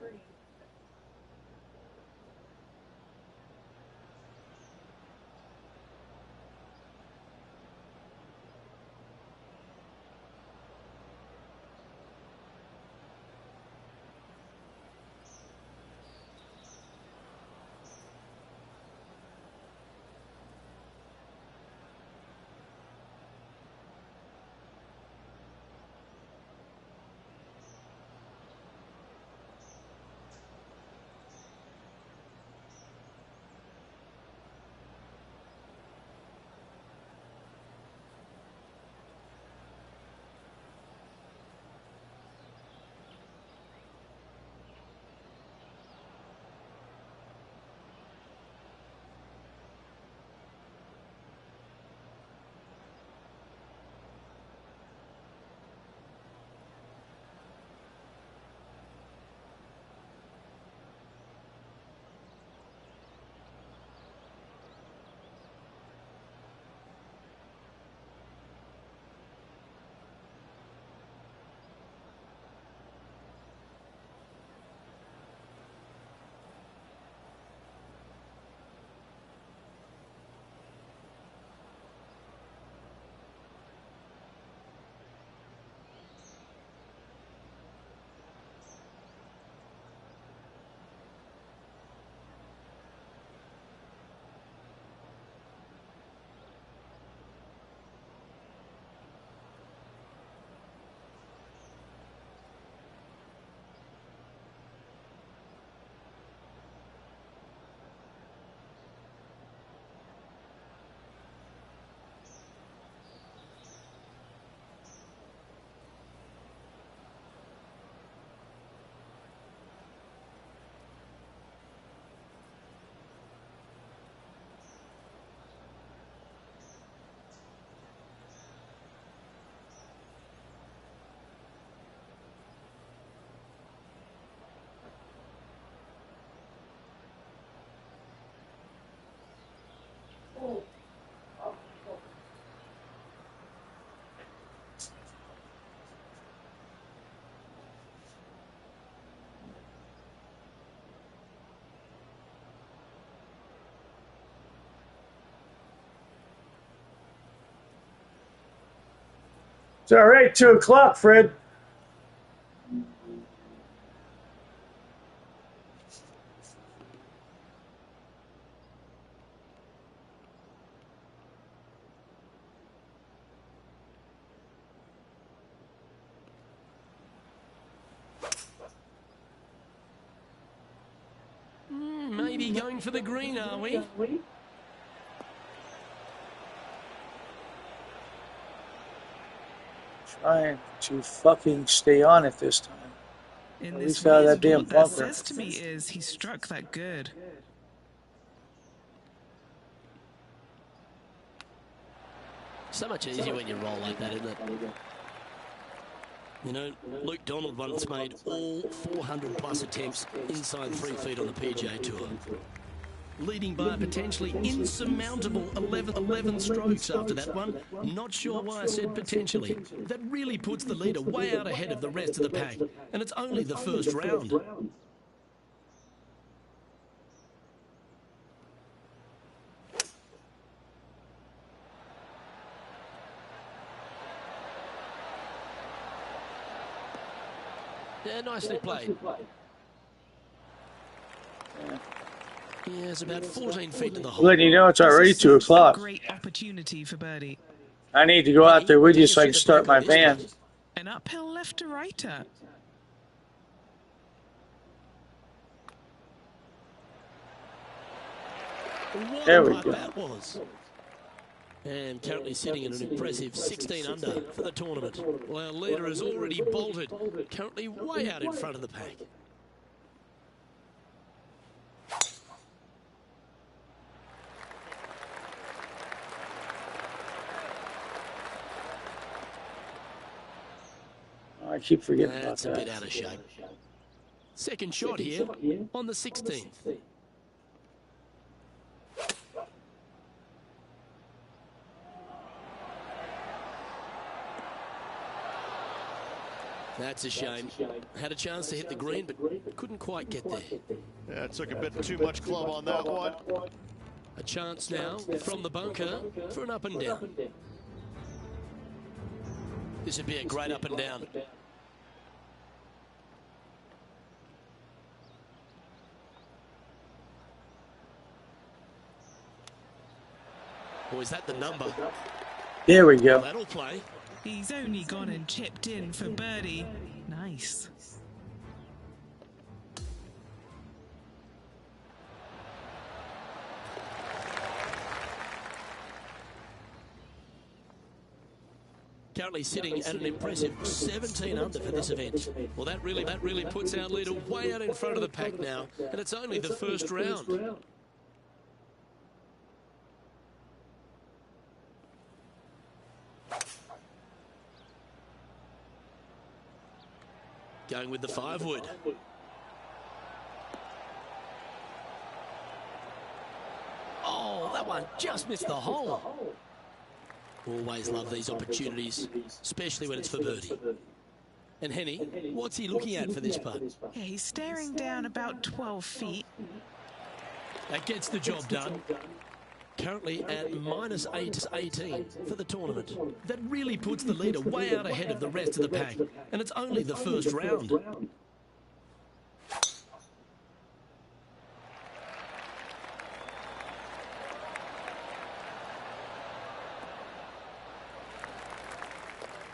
It's all right, 2 o'clock, Fred. Maybe going for the green, are we? Trying to fucking stay on it this time. In At this least out of that wizard, damn what that bunker. says to me is he struck that good. So much easier when you roll like that, isn't it? You know, Luke Donald once made all 400 plus attempts inside 3 feet on the PGA Tour, leading by a potentially insurmountable 11 strokes after that one. Not sure why I said potentially. That really puts the leader way out ahead of the rest of the pack, and it's only the first round. Yeah, nicely played. Yeah, it's about 14 feet to the hole. Letting you know it's already 2 o'clock. Great opportunity for birdie. I need to go out there with you so I can start my van. An uphill left to righter. There we go. That was. And currently sitting at an impressive 16 under for the tournament. Well, our leader has already bolted, currently way out in front of the pack. I keep forgetting about That's a bit out of shape. Second shot here on the 16th. That's a shame. Had a chance to hit the green, but couldn't quite get there. Yeah, it took a bit too much club on that one. A chance now from the bunker for an up and down. This would be a great up and down. Or is that the number? There we go. That'll play. He's only gone and chipped in for birdie. Nice. Currently sitting at an impressive 17 under for this event. Well, that really puts our leader way out in front of the pack now, and it's only the first round. Going with the 5-wood. Oh, that one just missed the hole. Always love these opportunities, especially when it's for birdie. And Henny, what's he looking at for this putt? Yeah, he's staring down about 12 feet. That gets the job done. Currently at -8 to 18 for the tournament. That really puts the leader way out ahead of the rest of the pack, and it's only the first round.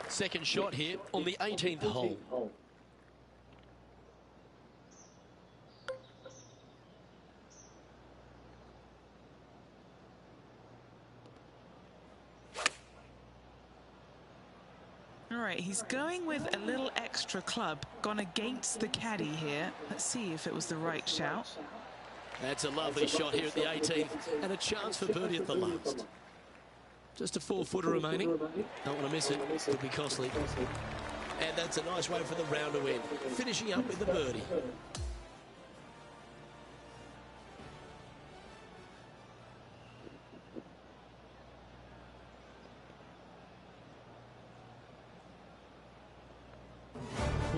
Second shot here on the 18th hole. All right, he's going with a little extra club. Gone against the caddy here. Let's see if it was the right shout. That's a lovely shot here at the 18th, and a chance for birdie at the last. Just a 4-footer remaining. Don't want to miss it. Could be costly. And that's a nice way for the round to end. Finishing up with the birdie.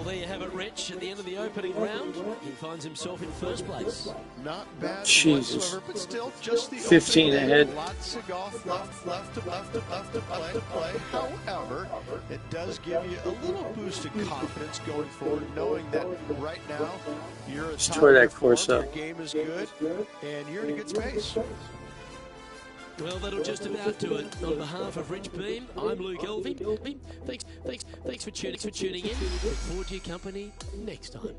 Well, there you have it, Rich. At the end of the opening round, he finds himself in first place. Not bad Jesus. whatsoever, but still just the 15 opening. ahead. Lots of golf left to play. However, it does give you a little boost of confidence going forward, knowing that right now you're at top tore of that your course form, up. your game is good, and you're in a good space. Well, that'll just about do it. On behalf of Rich Beam, I'm Luke Elving. Thanks for tuning in. Look forward to your company next time.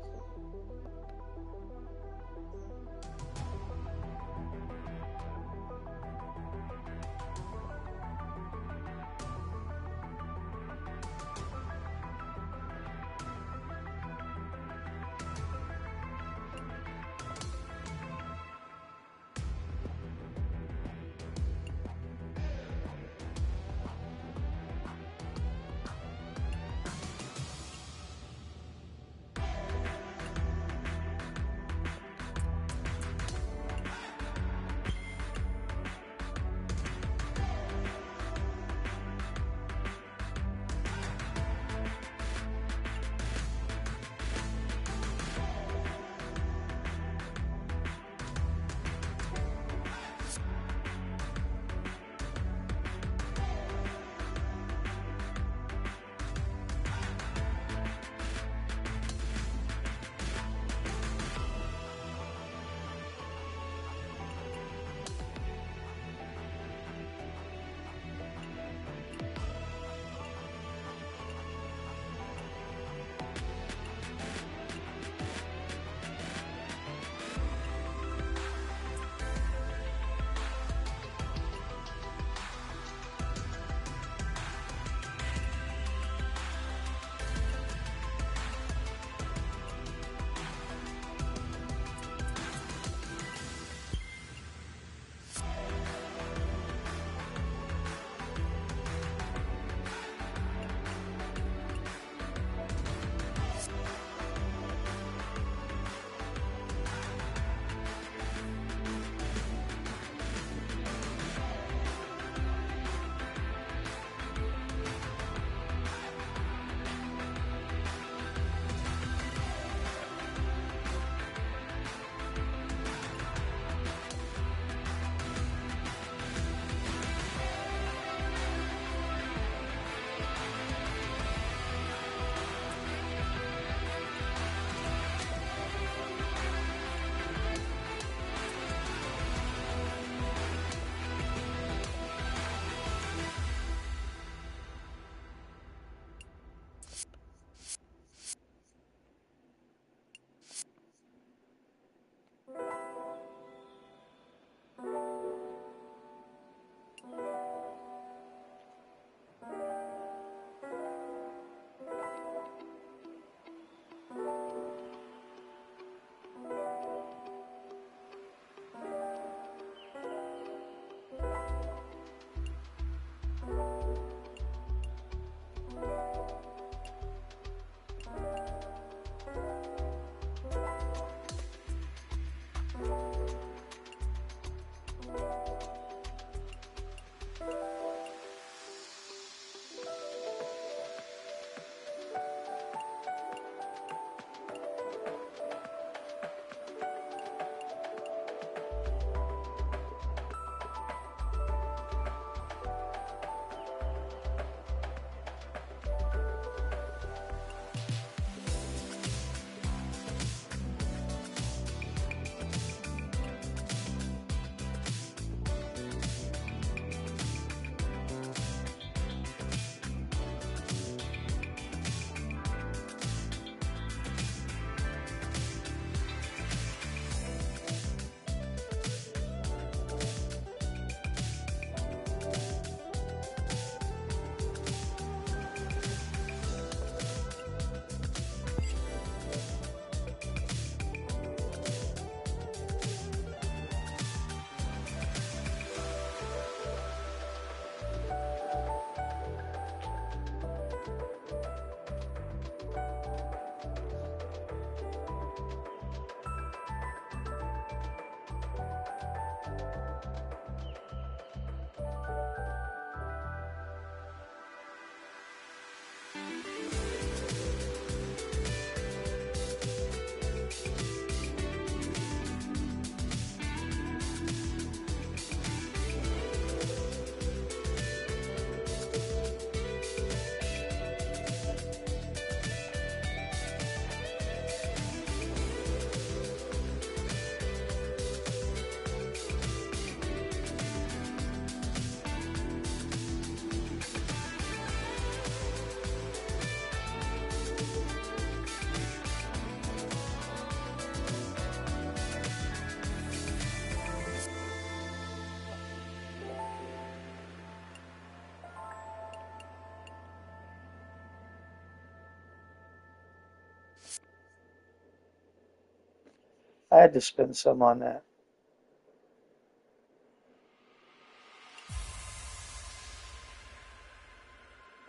I had to spend some on that.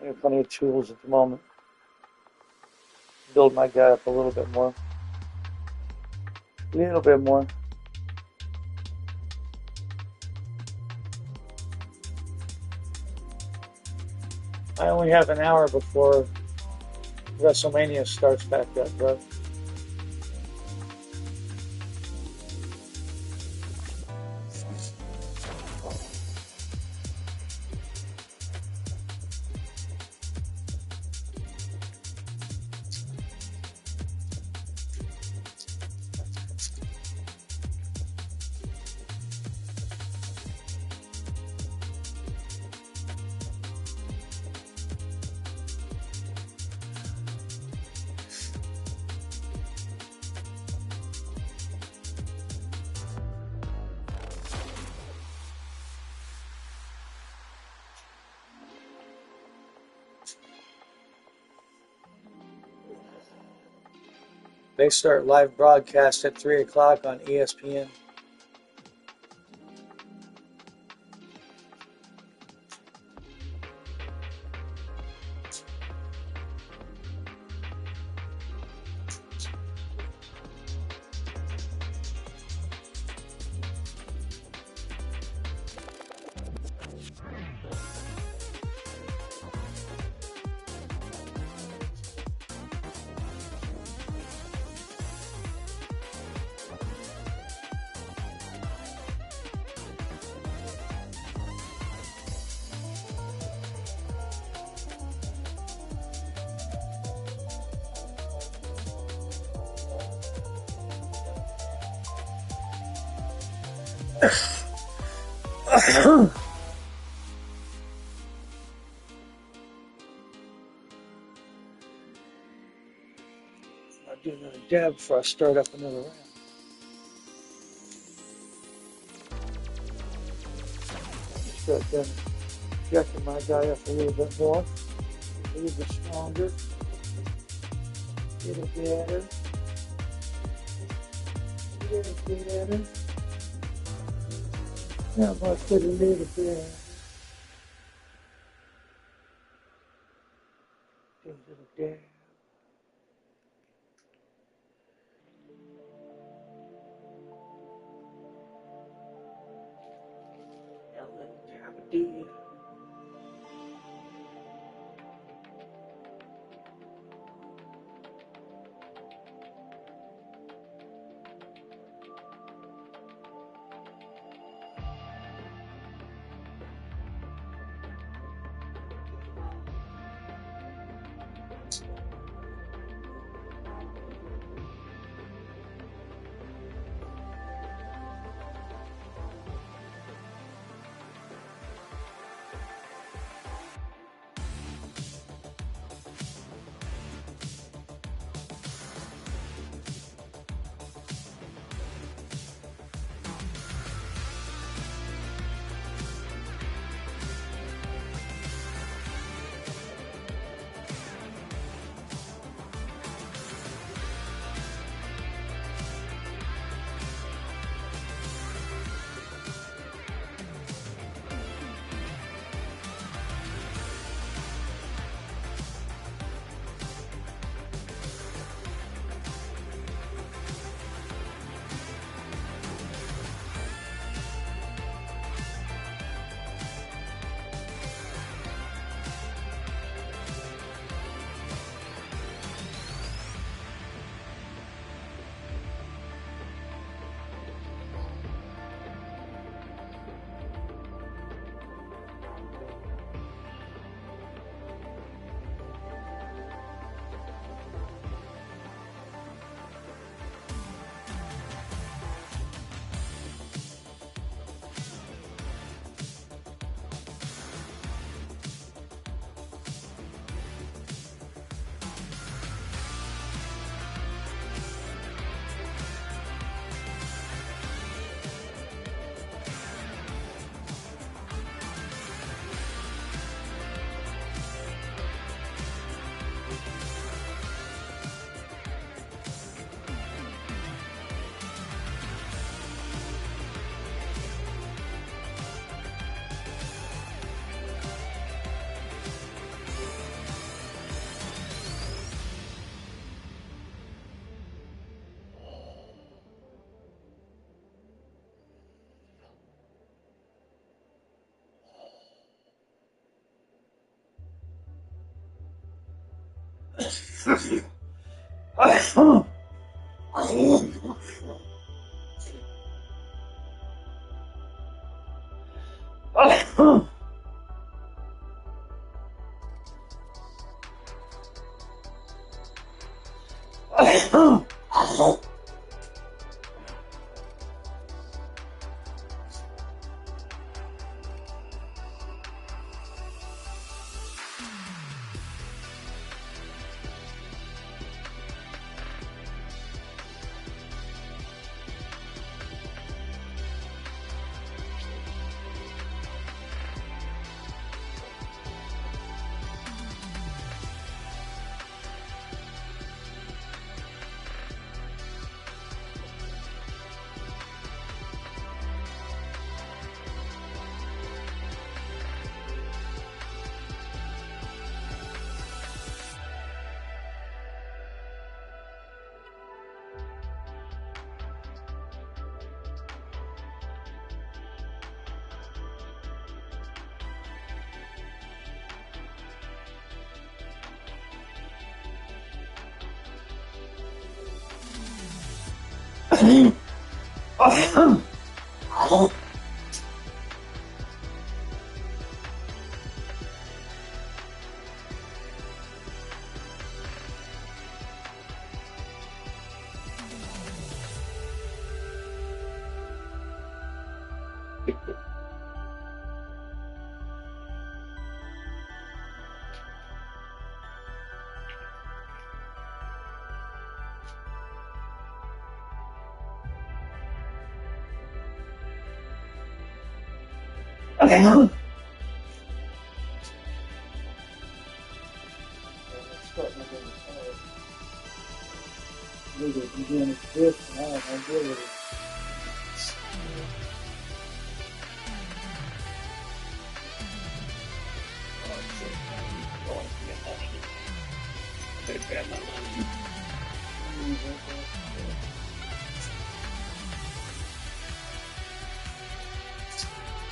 I have plenty of tools at the moment. Build my guy up a little bit more. A little bit more. I only have an hour before WrestleMania starts back up, bro. They start live broadcast at 3 o'clock on ESPN. I'll do another dab before I start up another round. Start done checking my guy up a little bit more, a little bit stronger, a little better, a little better. Now I'm going to put a little bit. Do a little dab. A little dab of dab.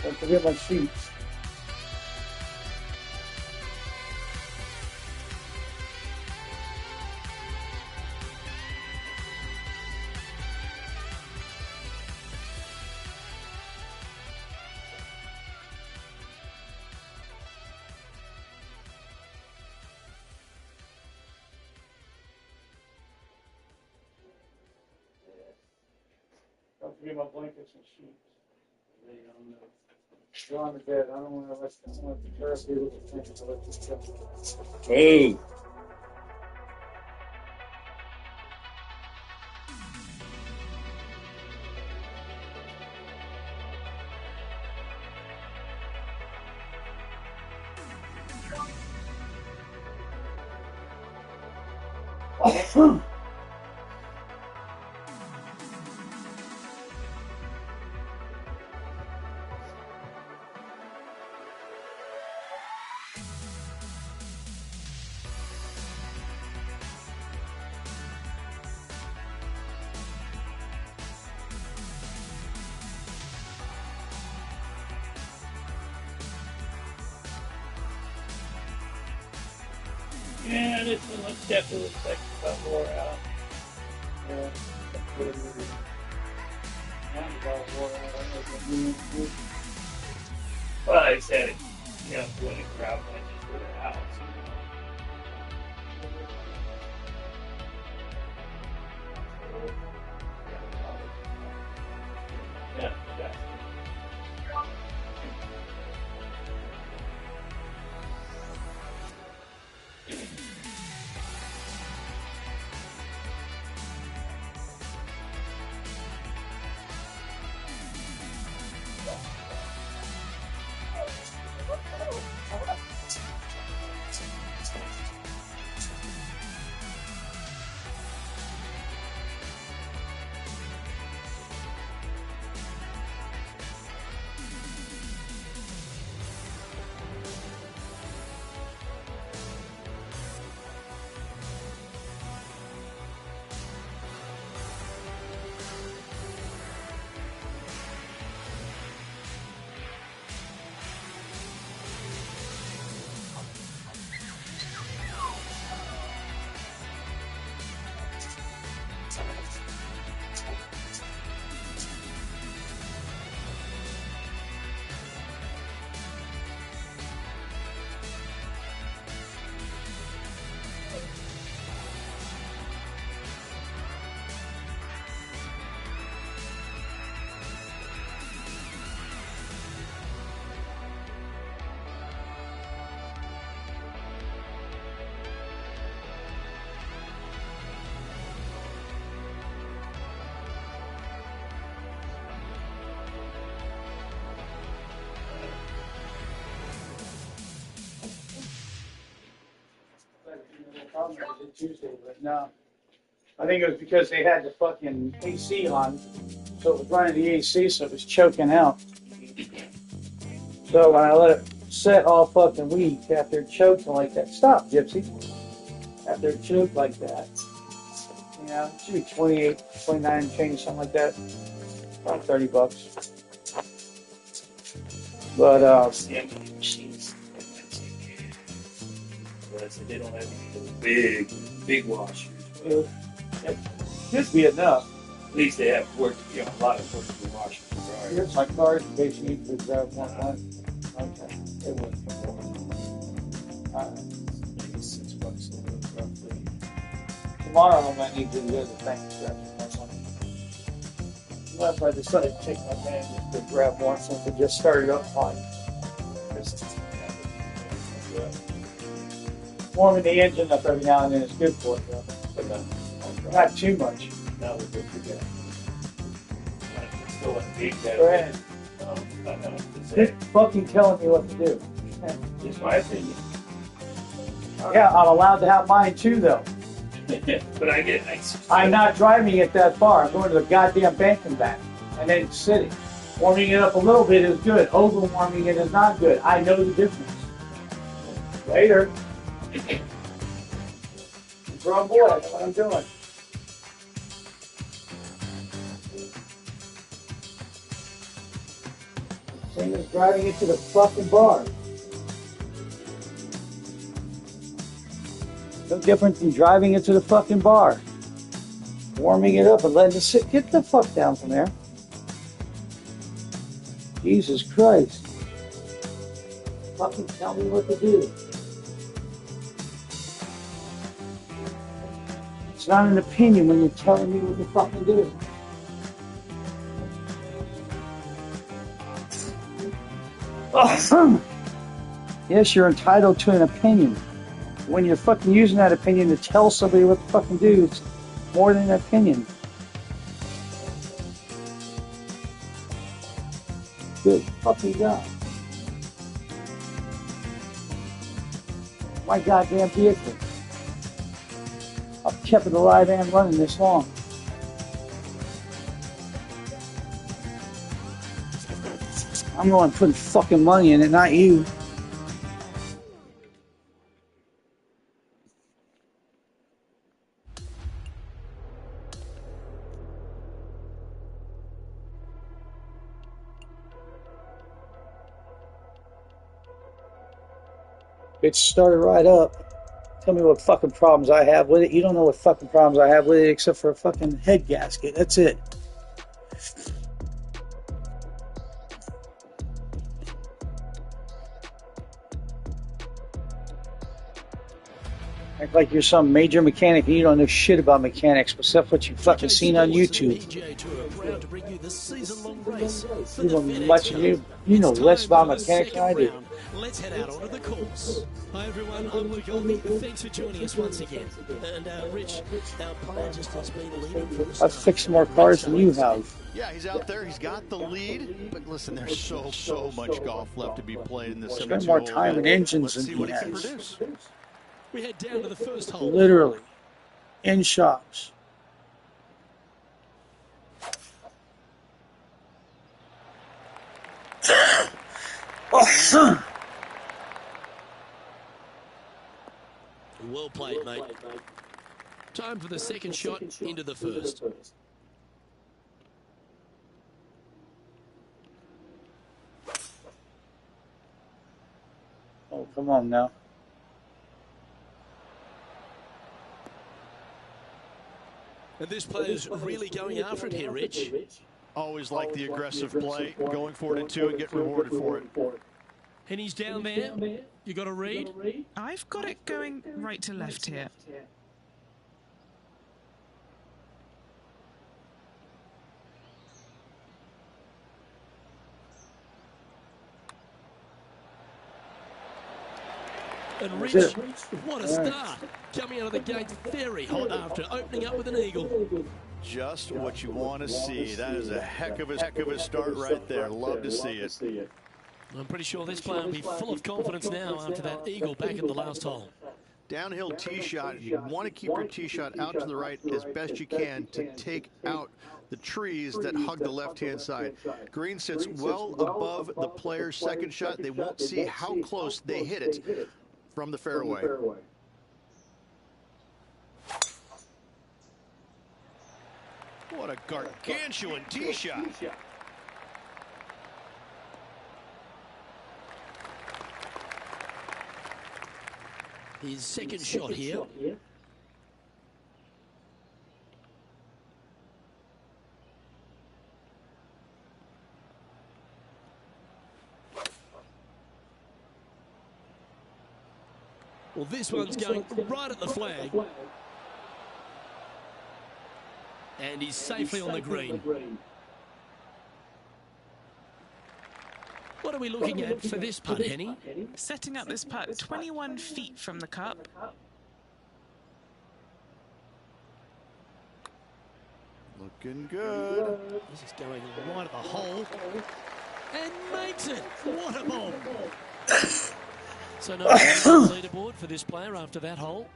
Don't forget my sheets. Don't forget my blankets and sheets. Go on to bed. I don't want to let the therapy look at things to let you go. Hey. Yeah, this one looks definitely looks like it's about wore out. Yeah, that's what it is. Now it's all wore out. I don't know what to do. Well, I said, you know, when the crowd went for the house. Yeah, exactly. problem was Tuesday, but no. I think it was because they had the fucking AC on, so it was running the AC, so it was choking out. So when I let it set all fucking week after it choked like that, stop, Gypsy. After it choked like that, you know, it should be 28, 29 change, something like that. About $30. But machines. They don't have any big washers. it should be enough. At least they have a lot of portable washers. Here's my card in case you need to grab one. Okay, it was. Maybe $6 a load, roughly. Tomorrow I might need to do the other thing. Unless I decided to take my man to grab one since it just started up fine. Warming the engine up every now and then is good for it, though. But not too much. Now we're good to go. Go ahead. Quit fucking telling me what to do. Just my opinion. Yeah, I'm allowed to have mine too, though. But I get nice. I'm not driving it that far. I'm going to the goddamn bank and back, and then sitting. Warming it up a little bit is good. Overwarming it is not good. I know the difference. Later. Grown boy, that's what I'm doing. Same as driving it to the fucking bar. No different than driving it to the fucking bar. Warming it up and letting it sit. Get the fuck down from there. Jesus Christ. Fucking tell me what to do. It's not an opinion when you're telling me what to fucking do. Yes, you're entitled to an opinion. When you're fucking using that opinion to tell somebody what to fucking do, it's more than an opinion. Good fucking God. My goddamn vehicle. I've kept it alive and running this long. I'm the one putting fucking money in it, not you. It started right up. Tell me what fucking problems I have with it. You don't know what fucking problems I have with it except for a fucking head gasket. That's it. Act like you're some major mechanic and you don't know shit about mechanics except what you've fucking seen on YouTube. PGA Tour are proud to bring you the season-long race for You the know FedEx much. Cup. You know It's less time about for the mechanics than I second do. round. Let's head out onto the course. Hi everyone, I'm Luke Olney. Thanks for joining us once again. And Rich, our player just has been leading from the I've fixed more cars than you have. Yeah, he's out there. He's got the lead. But listen, there's so much golf left to be played in this 72 Spend more time in engines Let's than see what he he can has. produce. We head down to the first hole. Literally. In shops. Well played, mate. Time for the second shot into the first. Oh, come on now. And this player's really going after it here, Rich. Always like the aggressive play, going for it in two and get rewarded for it. And he's down there. You got a read? I've got it going right to left here. And Rich, what a start. Coming out of the gate very hot after opening up with an eagle. Just what you want to see. That is a heck of a start right there. Love to see it. I'm pretty sure this player will be full of confidence now after that eagle back at the last hole. Downhill tee shot, you want to keep your tee shot out to the right as best you can to take out the trees that hug the left-hand side. Green sits well above the player's second shot. They won't see how close they hit it from the fairway. What a gargantuan tee shot. His second shot here. Well, this one's going right at the flag. And he's safely on the green. What are we looking at for this putt, Henny? Setting up this putt 21 feet from the cup. Looking good. This is going right at the hole. And makes it. What a bomb. So no leaderboard for this player after that hole.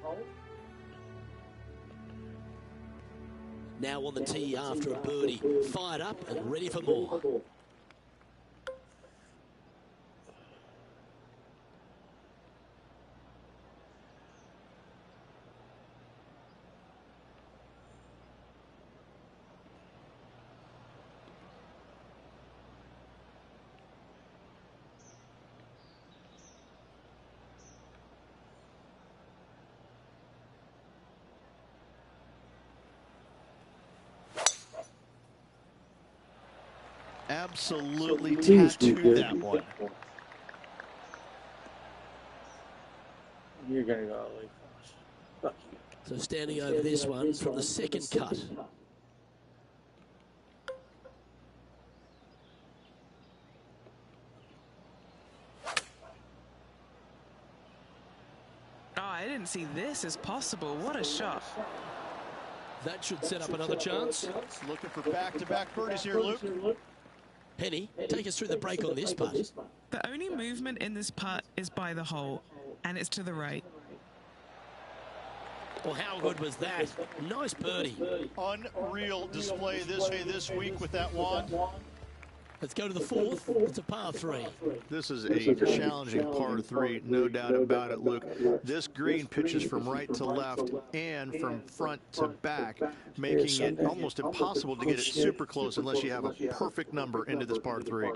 Now on the tee after a birdie. Fired up and ready for more. Absolutely tattooed that one. You're going to go late. Fuck you. So standing over this one from the second cut. Oh, I didn't see this as possible. What a shot. That should set up another chance. Looking for back-to-back birdies here, Luke. Penny, take us through the break on this putt. The only movement in this putt is by the hole, and it's to the right. Well, how good was that? Nice birdie. Unreal display this week with that wand. Let's go to the fourth. It's a par 3. This is a challenging par 3, no doubt about it, Luke. This green pitches from right to left and from front to back, making it almost impossible to get it super close unless you have a perfect number into this par 3.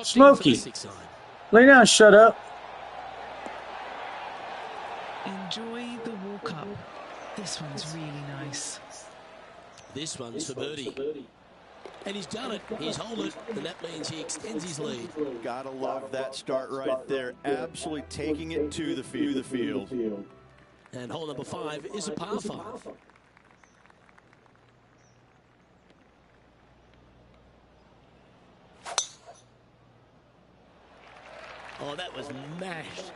Smokey, lay down, shut up. Enjoy the walk up. This one's really nice. This one's for birdie. And he's done it. He's held it. And that means he extends his lead. Gotta love that start right there. Absolutely taking it to the field. And hole number 5 is a par 5. Oh, that was mashed.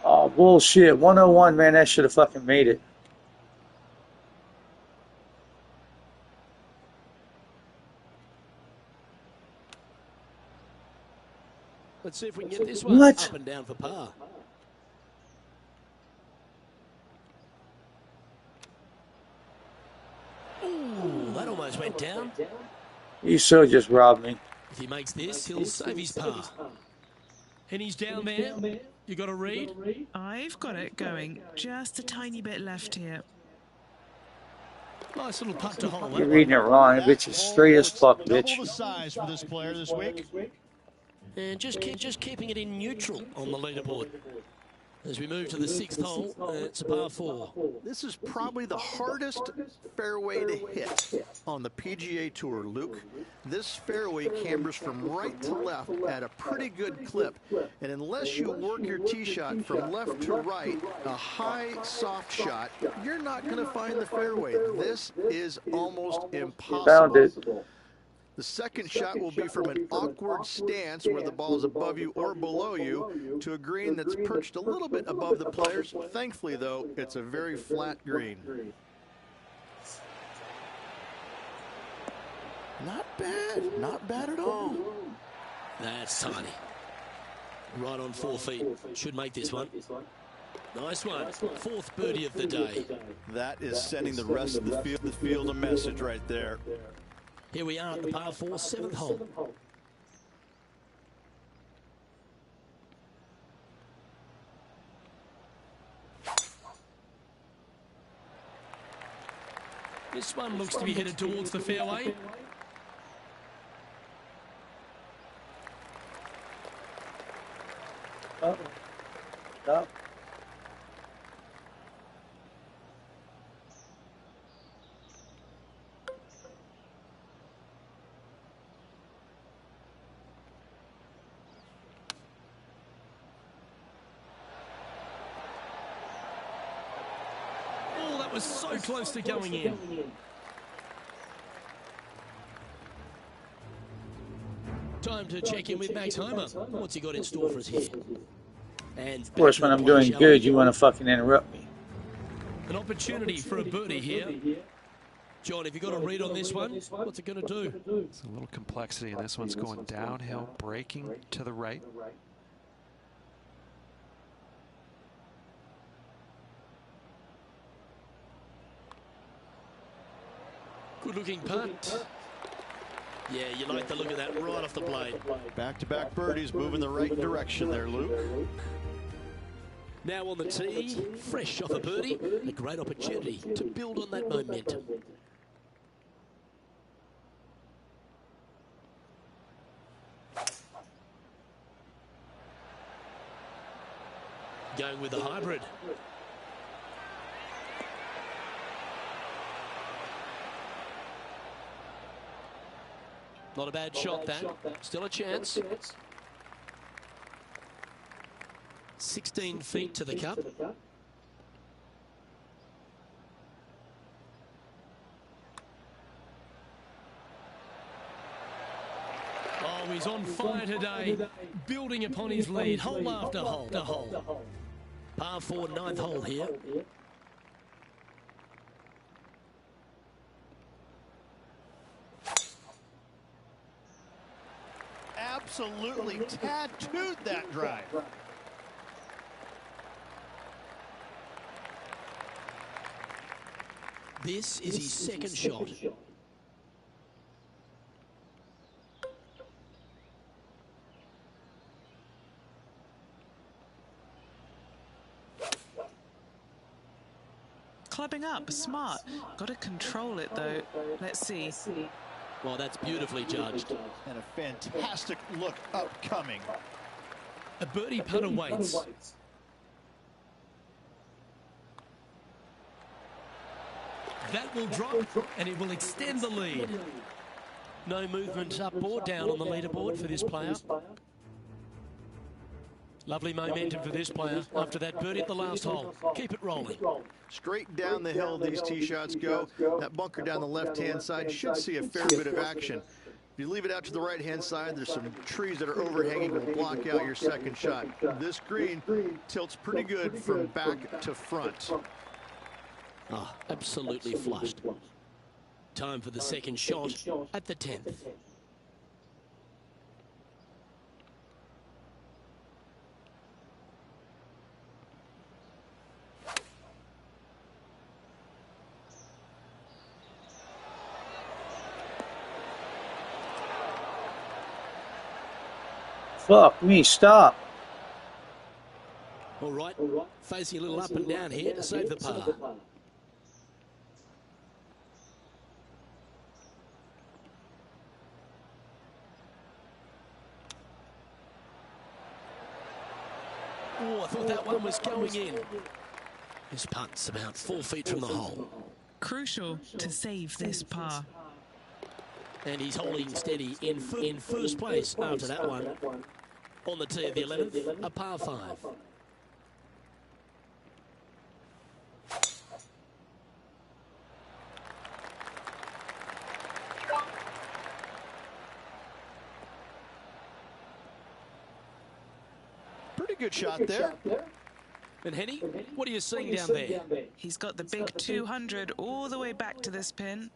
Oh, bullshit. 101, man. That should have fucking made it. Let's see if we can get this one up and down for par. Ooh, that almost went down. You so just robbed me. If he makes this, he'll save his par. And he's down there. You got a read? I've got it going. Just a tiny bit left here. Nice little putt to hole. You're reading it wrong. Bitch is straight as fuck, bitch. Double the size for this player this week. And just keeping it in neutral on the leaderboard. As we move to the 6th hole, it's a par 4. This is probably the hardest fairway to hit on the PGA Tour, Luke. This fairway cambers from right to left at a pretty good clip. And unless you work your tee shot from left to right, a high, soft shot, you're not going to find the fairway. This is almost impossible. Found it. The second shot will be from an awkward stance where the ball is above you or below you to a green that's perched a little bit above the players. Thankfully, though, it's a very flat green. Not bad. Not bad at all. That's tiny. Right on 4 feet. Should make this one. Nice one. 4th birdie of the day. That is sending the rest of the field a message right there. Here we are at the par 4, 7th hole. This one looks to be headed towards the fairway. Stop. Was so close to going in. Time to check in with Max Homer. What's he got in store for us here? And of course, when I'm doing good, you want to fucking interrupt me. An opportunity for a birdie here. John, have you got a read on this one? What's it going to do? There's a little complexity, and this one's going downhill, braking to the right. Good-looking putt. Yeah, you like the look of that right off the blade. Back-to-back birdies moving the right direction there, Luke. Now on the tee, fresh off a birdie, a great opportunity to build on that momentum. Going with the hybrid. Not a bad shot, that. Still a chance. 16 feet to the cup. Oh, he's on fire today. Building upon his lead, hole after hole. Par 4, 9th hole here. Absolutely tattooed that drive. This is his second shot. Clubbing up, smart. Got to control it though. Let's see. Well, that's beautifully judged. And a fantastic look upcoming. A birdie putt awaits. That will drop, and it will extend the lead. No movement up or down on the leaderboard for this player. Lovely momentum for this player after that birdie at the last hole. Keep it rolling. Straight down the hill these tee shots go. That bunker down the left-hand side should see a fair bit of action. If you leave it out to the right-hand side, there's some trees that are overhanging will block out your second shot. This green tilts pretty good from back to front. Ah, absolutely flushed. Time for the second shot at the 10th. Fuck me, stop. All right, facing a little up and down here to save the par. Oh, I thought that one was going in. This putt's about 4 feet from the hole. Crucial to save this par. And he's holding steady in first place after that one. On the tee of the 11th, a par 5. Pretty good shot there. And Henny, what are you seeing down there? He's got the big 200 all the way back to this pin.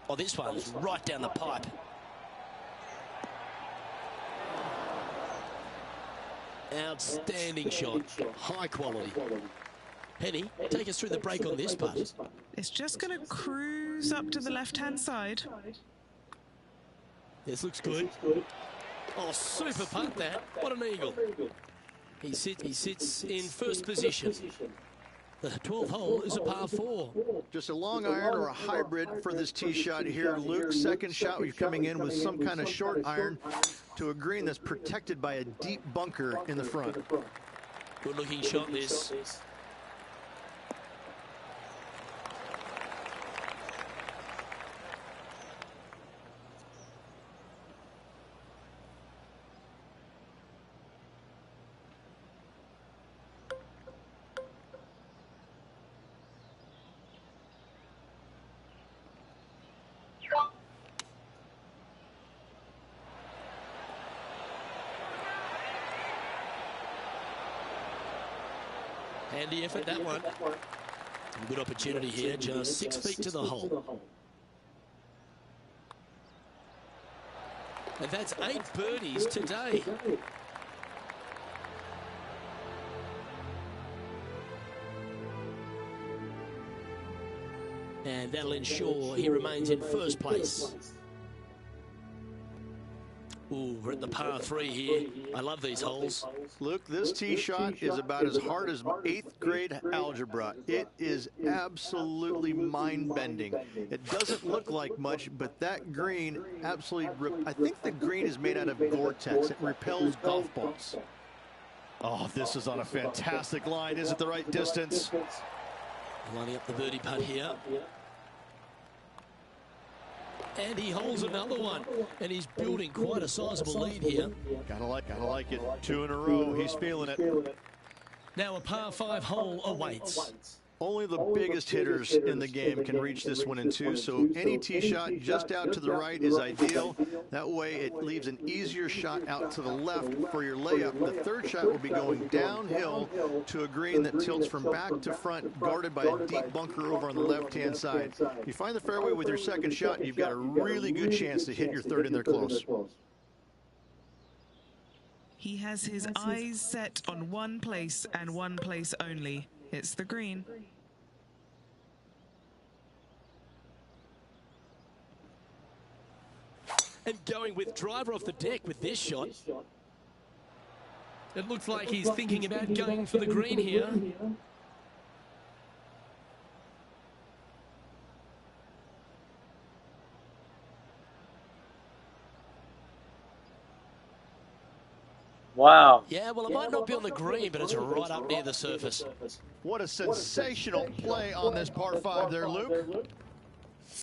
Oh, this one's right down the pipe. Outstanding shot. High quality. Henny, take us through the break on this putt. It's just going to cruise up to the left-hand side. This looks good. Oh, super putt that. What an eagle. He sits in first position. The 12th hole is a par 4. Just a long iron or a hybrid for this tee shot here, Luke. Second shot, we're coming in with some kind of short iron to a green that's protected by a deep bunker in the front. Good looking shot this. Handy effort, that one. Good opportunity here, just 6 feet to the hole. And that's 8 birdies today. And that'll ensure he remains in first place. Ooh, we're at the par 3 here. I love these holes. Luke, this tee shot is about as hard as 8th grade algebra. It is absolutely mind-bending. It doesn't look like much, but that green absolutely, I think the green is made out of Gore-Tex. It repels golf balls. Oh, this is on a fantastic line. Is it the right distance? Lining up the birdie putt here. And he holds another one, and he's building quite a sizable lead here. Gotta like it. 2 in a row. He's feeling it. Now a par 5 hole awaits. Only the biggest hitters in the game can reach this one in 2, so any tee shot just out to the right is ideal. That way it leaves an easier shot out to the left for your layup. The third shot will be going downhill to a green that tilts from back to front, guarded by a deep bunker over on the left-hand side. If you find the fairway with your second shot, you've got a really good chance to hit your third in there close. He has his eyes set on one place and one place only. It's the green. And going with driver off the deck with this shot. It looks like he's thinking about going for the green here. Wow. Yeah, well, it might not be on the green, but it's right up near the surface. What a sensational play on this par 5 there, Luke.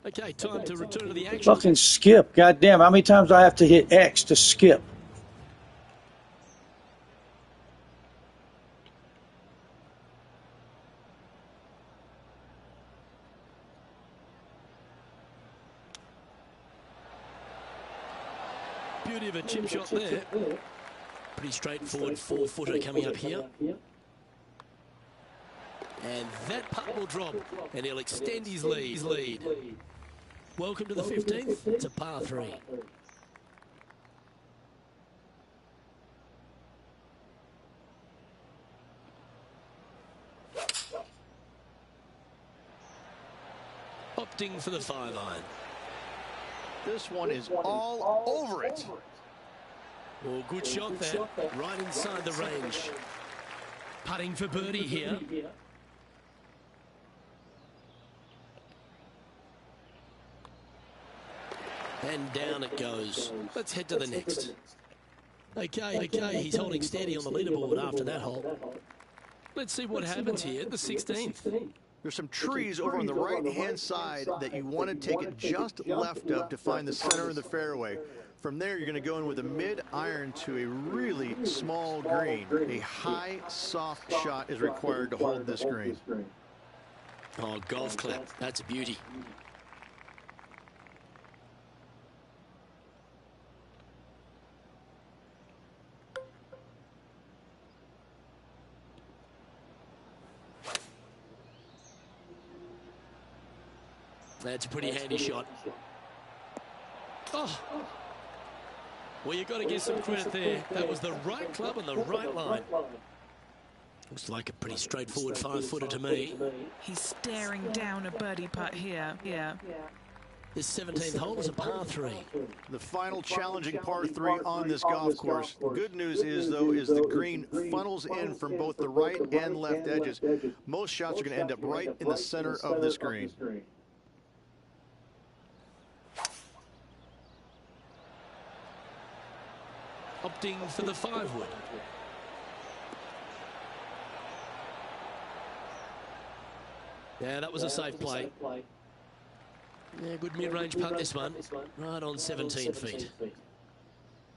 Okay, time to return to the action. Fucking skip. Goddamn, how many times do I have to hit X to skip? Beauty of a chip shot there. Pretty straightforward 4-footer coming up here. And that putt will drop, and he'll extend his lead. Welcome to the 15th. It's a par 3. Opting for the 5-iron. This one is all over it. Oh, good shot there, right inside the range. Putting for birdie here. And down it goes. Let's head to the next. Okay, he's holding steady on the leaderboard after that hole. Let's see what happens here at the 16th. There's some trees over on the right-hand side that you want to take it just left of to find the center of the fairway. From there, you're going to go in with a mid-iron to a really small green. A high, soft shot is required to hold this green. Oh, golf clap. That's a beauty. That's a pretty handy shot. Oh. Well, you've got to give some credit there. That was the right club and the right line. Looks like a pretty straightforward 5-footer to me. He's staring down a birdie putt here. This 17th hole is a par 3. The final challenging par 3 on this golf course. The good news is, though, is the green funnels in from both the right and left edges. Most shots are going to end up right in the center of this green. Opting for the 5-wood. Yeah, that was a safe play. Yeah, good mid-range putt this one. Right on 17 feet.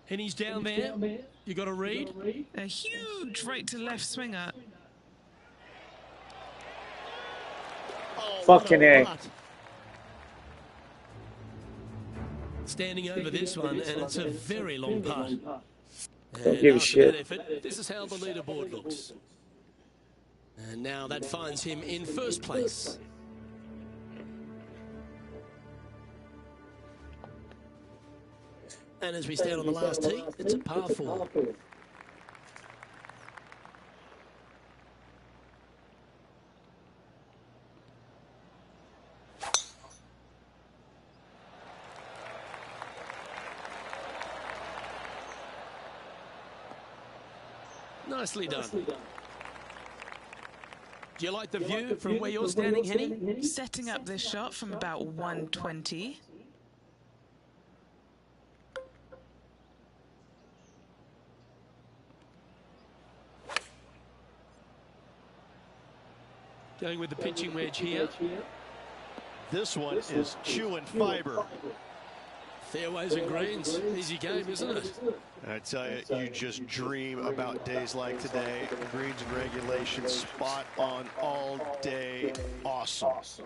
And he's down there. You got to read. A huge right to left swinger. Oh, Fucking A. Standing over this one, and it's a very long putt. Don't give a shit. Effort, this is how the leaderboard looks. And now that finds him in first place. And as we stand on the last tee, it's a par 4. Nicely done. Do you like the view from where you're standing, Henny? Setting up this shot from about 120. Going with the pitching wedge here. This one is chewing fiber. Fairways and greens. Easy game, isn't it? I tell you, you just dream about days like today. Greens and regulation, spot on all day. Awesome.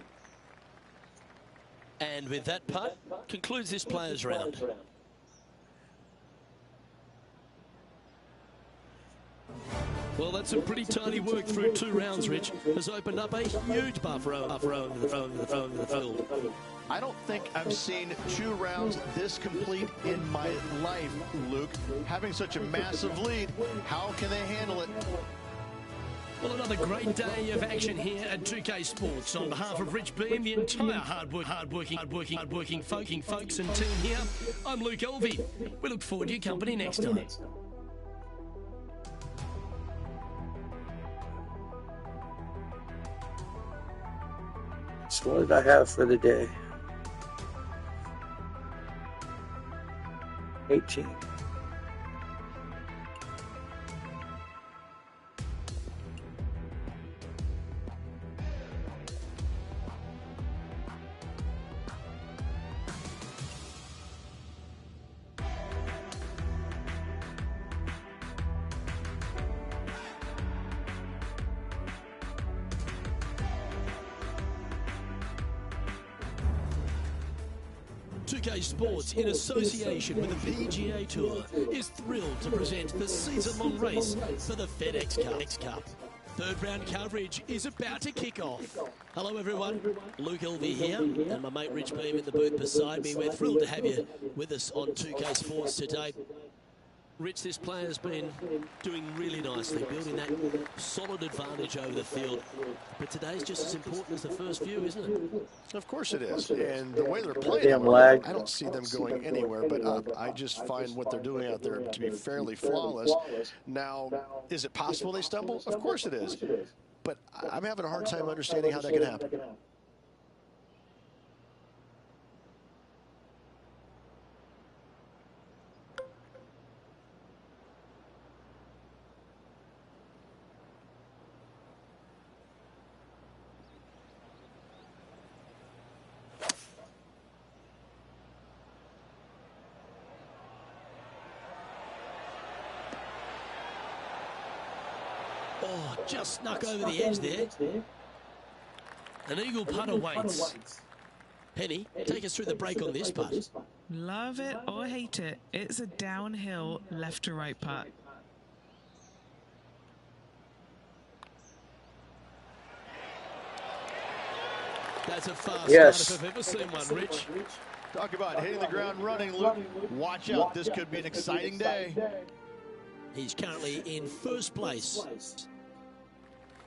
And with that putt, concludes this players' round. Well, that's some pretty tidy work through 2 rounds, Rich. Has opened up a huge buffer over the field. I don't think I've seen 2 rounds this complete in my life, Luke. Having such a massive lead, how can they handle it? Well, another great day of action here at 2K Sports. On behalf of Rich Beam, the entire hardworking folks and team here, I'm Luke Elvey. We look forward to your company next time. So what did I have for the day? 18. Sports, in association with the PGA Tour, is thrilled to present the season-long race for the FedEx Cup. Third round coverage is about to kick off. Hello everyone, Luke Elvey here, and my mate Rich Beam in the booth beside me. We're thrilled to have you with us on 2K Sports today. Rich, this player's been doing really nicely, building that solid advantage over the field. But today's just as important as the first few, isn't it? Of course it is. And the way they're playing, Damn lag. I don't see them going anywhere but up. I just find what they're doing out there to be fairly flawless. Now, is it possible they stumble? Of course it is. But I'm having a hard time understanding how that can happen. Oh, just snuck over the edge there. An eagle putt awaits. Penny, take us through the break on this putt. Love it or hate it, it's a downhill left to right putt. That's a fast Yes. start if I've ever seen one, Rich. Talk about hitting the ground running, Luke. Watch out, this could be an exciting day. He's currently in first place.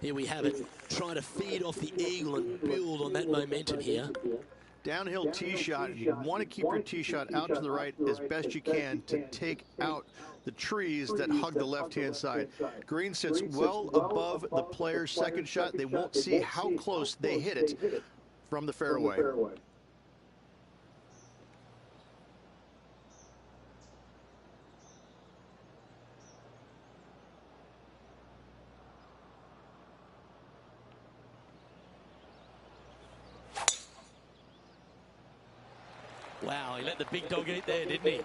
Here we have it, trying to feed off the eagle and build on that momentum here. Downhill tee shot. You want to keep your tee shot out to the right as best you can to take out the trees that hug the left-hand side. Green sits well above the player's second shot. They won't see how close they hit it from the fairway. Wow, he let the big dog eat there, didn't he?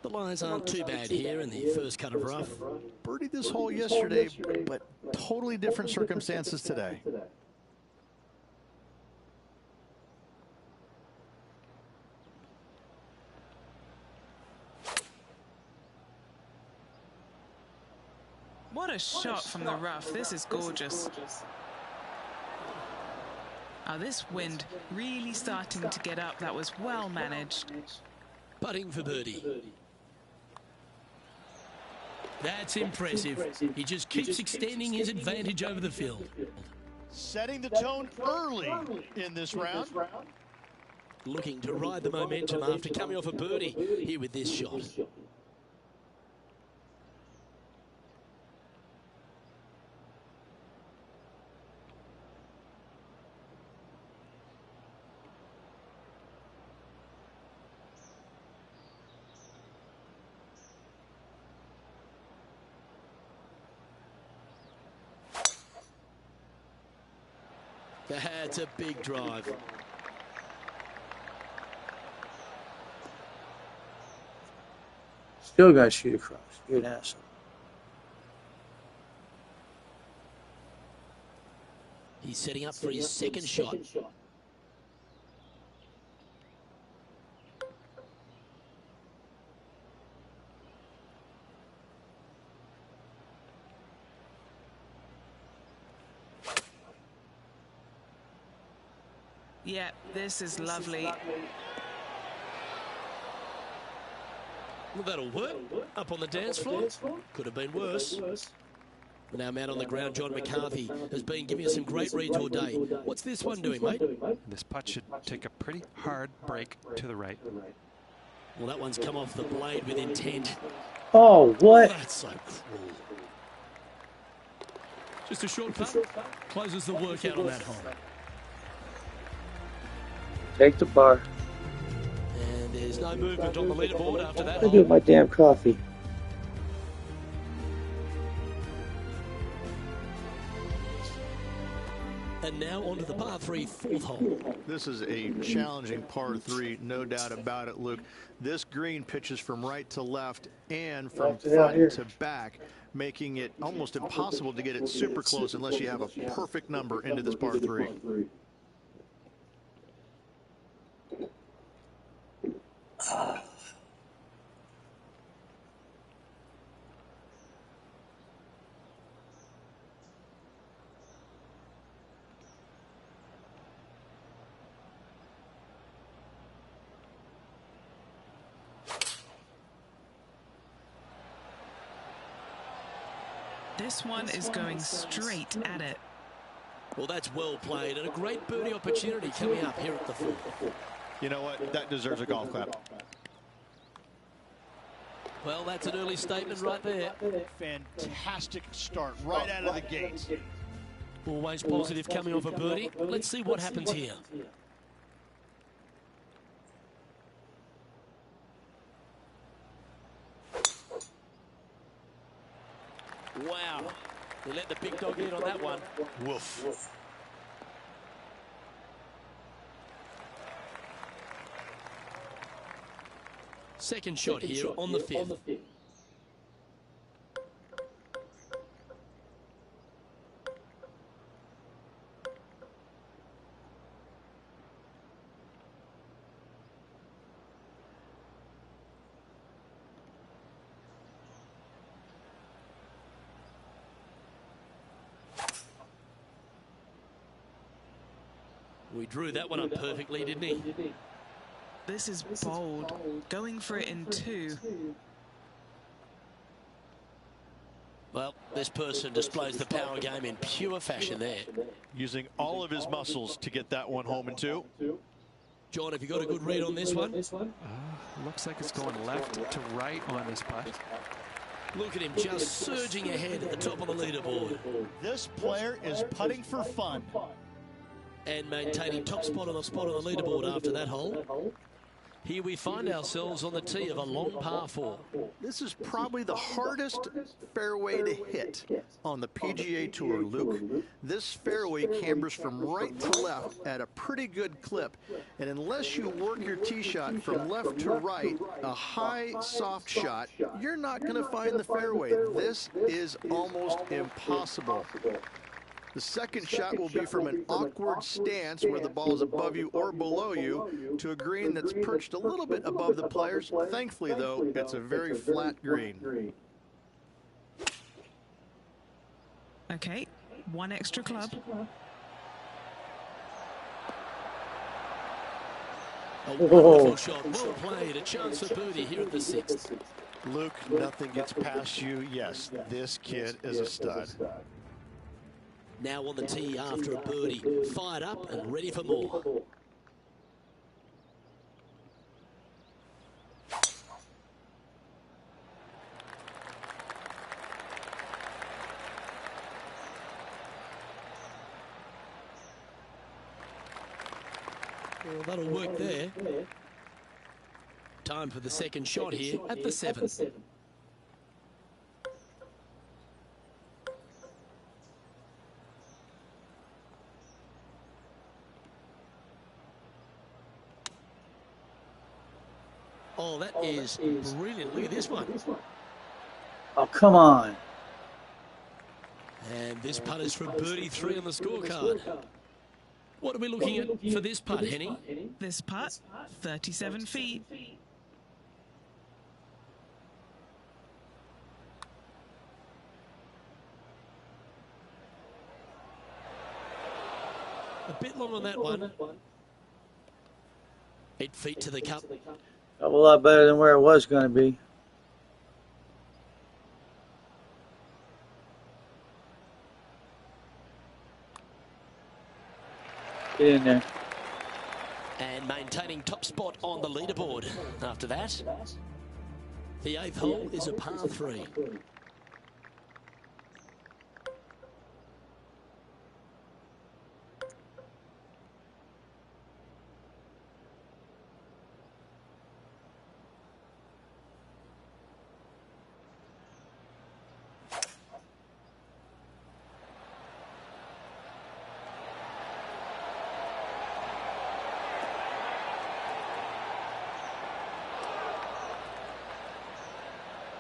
The lines aren't too bad here in the first cut of rough. Birdied this hole yesterday, but totally different circumstances today. What a shot from the rough. This is gorgeous. Oh, this wind really starting to get up. That was well managed. Putting for birdie. That's impressive. He just keeps extending his advantage over the field. Setting the tone early in this round. Looking to ride the momentum after coming off a birdie here with this shot. That's a big drive. Still got to shoot across. You're an asshole. He's setting up for his second shot. Yeah, this is lovely. Well, that'll work. Up on the dance floor. Could have been worse. Now, man on the ground, John McCarthy has been giving us some great reads all day. What's this one doing, mate? This putt should take a pretty hard break to the right. Well, that one's come off the blade with intent. Oh, what? That's so cruel. Just a short putt. Closes the workout on that hole. Take the bar. And there's no movement on the leaderboard after that What do I do with hole. my damn coffee? And now onto the par 3 fourth hole. This is a challenging par 3, no doubt about it, Luke. This green pitches from right to left and from front to back, making it almost impossible to get it super close unless you have a perfect number into this par 3. This one is going straight at it. Well, that's well played and a great birdie opportunity coming up here at the 4th. You know what? That deserves a golf clap. Well, that's an early statement right there. Fantastic start right out of the gates. Always positive coming off a birdie. Let's see what happens here. Wow. They let the big dog in on that one. Woof. Second shot here on the 5th. We drew that one up perfectly, didn't he? This is bold. Going for it in 2. Well, this person displays the power game in pure fashion there. Using all of his muscles to get that one home in 2. John, have you got a good read on this one? Looks like it's going left to right on this putt. Look at him just surging ahead at the top of the leaderboard. This player is putting for fun. And maintaining top spot on the leaderboard after that hole. Here we find ourselves on the tee of a long par 4. This is probably the hardest fairway to hit on the PGA Tour, Luke. This fairway cambers from right to left at a pretty good clip. And unless you work your tee shot from left to right, a high, soft shot, you're not going to find the fairway. This is almost impossible. The second shot will be from an awkward stance where the ball is above you or below you to a green that's perched a little bit above the players. Thankfully, though, it's a very flat green. Okay, 1 extra club. A wonderful shot, well played, a chance for birdie here at the 6th. Luke, nothing gets past you. Yes, this kid is a stud. Now on the tee after a birdie, fired up and ready for more. Well, that'll work there. Time for the second shot here at the 7th. Oh, that is brilliant. Look at this one. Oh, come on. And this putt is for birdie 3 on the scorecard. What are we looking at for this putt, Henny? This putt, 37 feet. A bit long on that one. 8 feet to the cup. A lot better than where it was going to be. Get in there. And maintaining top spot on the leaderboard. After that, the 8th hole is a par 3.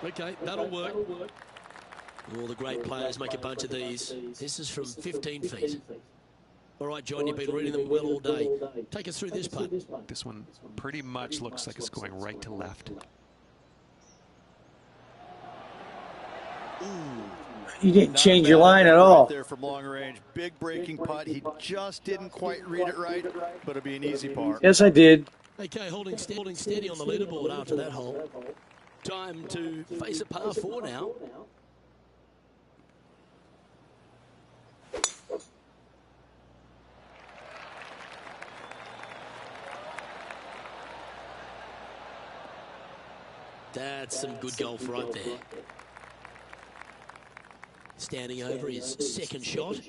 Okay, that'll work. All the great players make a bunch of these. This is from 15 feet. All right, John, you've been reading them well all day. Take us through this putt. This one pretty much looks like it's going right to left. You didn't change your line at all. Right there from long range. Big breaking putt. He just didn't quite read it right, but it'll be an easy par. Yes, I did. Okay, holding steady on the leaderboard after that hole. Time to face a par 4 now. That's some good golf right there. Standing over his second shot.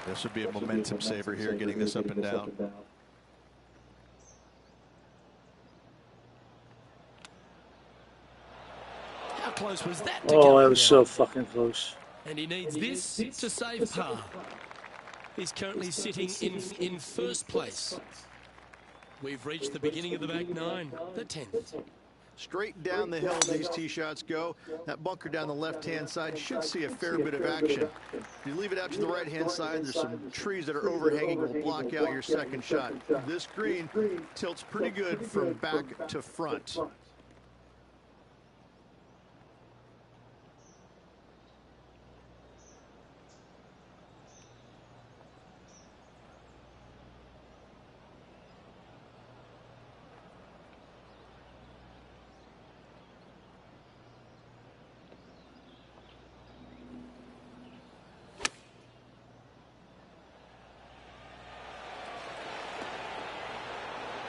This would be a momentum saver here, getting this up and down. How close was that to Oh, going that was down? so fucking close. And he needs this to save par. He's currently sitting in first place. We've reached the beginning of the back nine, the 10th. Straight down the hill these tee shots go. That bunker down the left-hand side should see a fair bit of action. If you leave it out to the right-hand side, there's some trees that are overhanging will block out your second shot. This green tilts pretty good from back to front.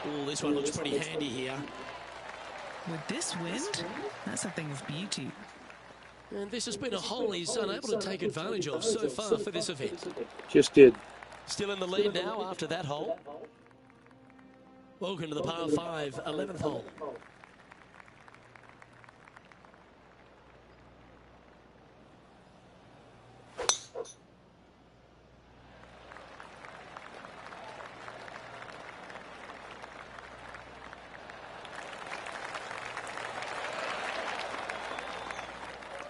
Oh, this one looks pretty handy here. With this wind, that's a thing of beauty. And this has been a hole he's unable to take advantage of so far for this event. Just did. Still in the lead now after that hole. Welcome to the par 5, 11th hole.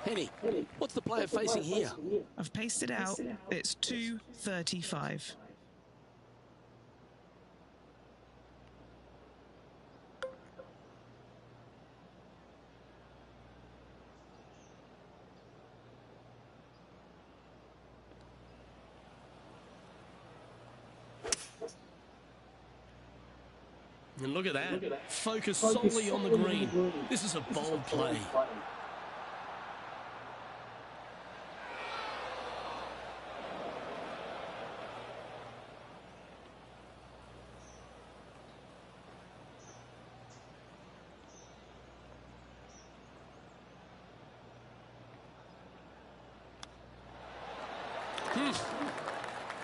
Henny, what's the player facing here? I've pasted out. It's 235. And look at that. Focus solely on the green. This is a bold play.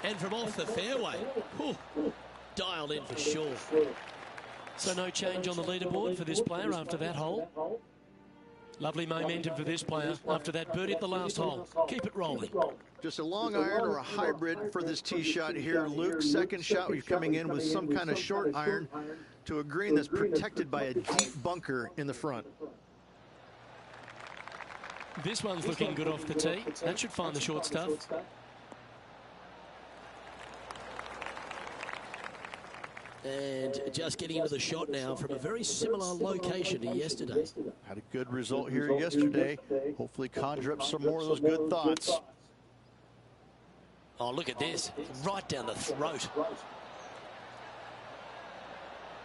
And from off the fairway, dialed in for sure. So no change on the leaderboard for this player after that hole. Lovely momentum for this player after that birdie at the last hole. Keep it rolling. Just a long iron or a hybrid for this tee shot here, Luke. Second shot, we're coming in with some kind of short iron to a green that's protected by a deep bunker in the front. This one's looking good off the tee. That should find the short stuff. And just getting into the shot now from a very similar location to yesterday. Had a good result here yesterday. Hopefully conjure up some more of those good thoughts. Oh, look at this. Right down the throat.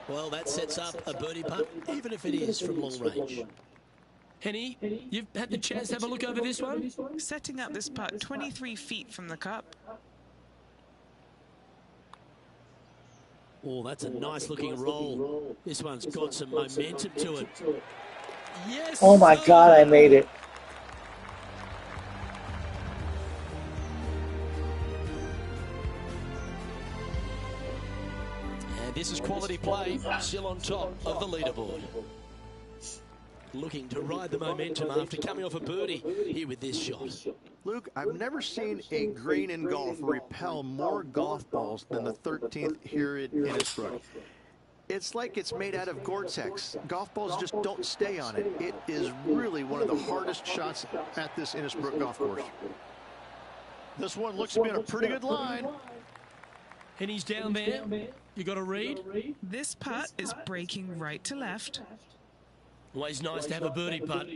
Well, that sets up a birdie putt, even if it is from long range. Henny, you've had the chance to have a look over this one? Setting up this putt 23 feet from the cup. Oh, that's a nice looking roll. This one's got some momentum to it. Yes! Oh my God, I made it. And this is quality play, still on top of the leaderboard. Looking to ride the momentum after coming off a birdie here with this shot. Luke, I've never seen a green in golf repel more golf balls than the 13th here at Innisbrook. It's like it's made out of Gore-Tex. Golf balls just don't stay on it. It is really one of the hardest shots at this Innisbrook golf course. This one looks to be on a pretty good line. And he's down there. You got a read? This putt is breaking right to left. Always nice to have a birdie putt.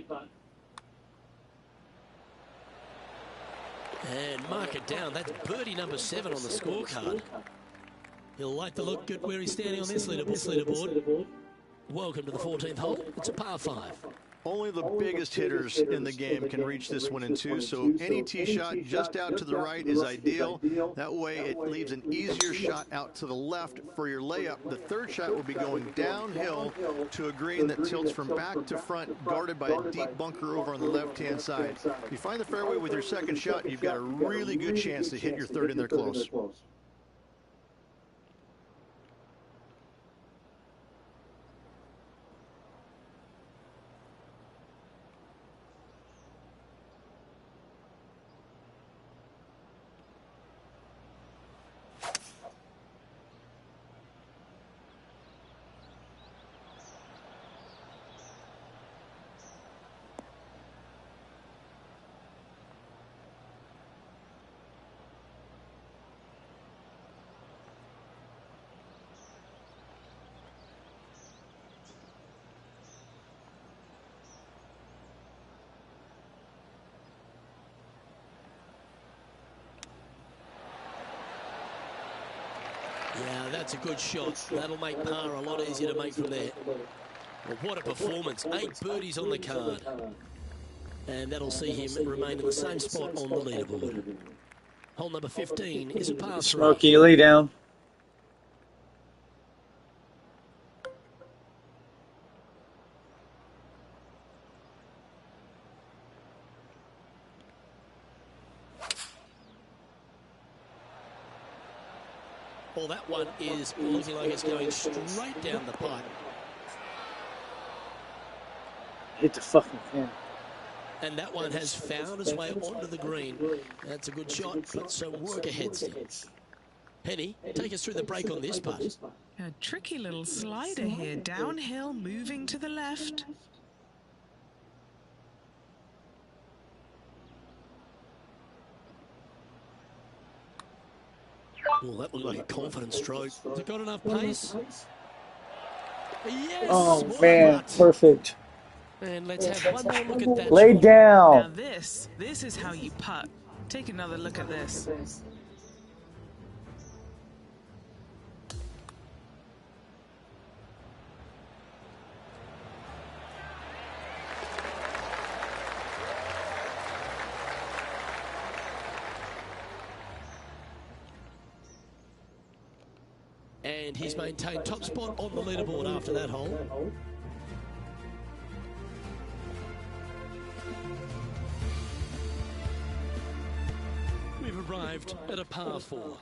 And mark it down. That's birdie number 7 on the scorecard. He'll like to look good where he's standing on this leaderboard. Welcome to the 14th hole. It's a par 5. Only the biggest hitters in the game can reach this one in 2, so any tee shot just out to the right is ideal. That way it leaves an easier shot out to the left for your layup. The third shot will be going downhill to a green that tilts from back to front, guarded by a deep bunker over on the left-hand side. If you find the fairway with your second shot, you've got a really good chance to hit your third in there close. Yeah, that's a good shot. That'll make par a lot easier to make from there. Well, what a performance. 8 birdies on the card. And that'll see him remain in the same spot on the leaderboard. Hole number 15 is a par 3. Smokey, lay down. Well, that one is looking like it's going straight down the pipe. Hit the fucking pin. And that one has found its way onto the green. That's a good shot, but some work ahead still. Penny, take us through the break on this putt. A tricky little slider here. Downhill, moving to the left. Well, that looked like a confident stroke. Has it got enough pace? Yes! Oh, man. Perfect. And let's have one more look at that. Lay down. Now this is how you putt. Take another look at this. And he's maintained top spot on the leaderboard after that hole. We've arrived at a par 4.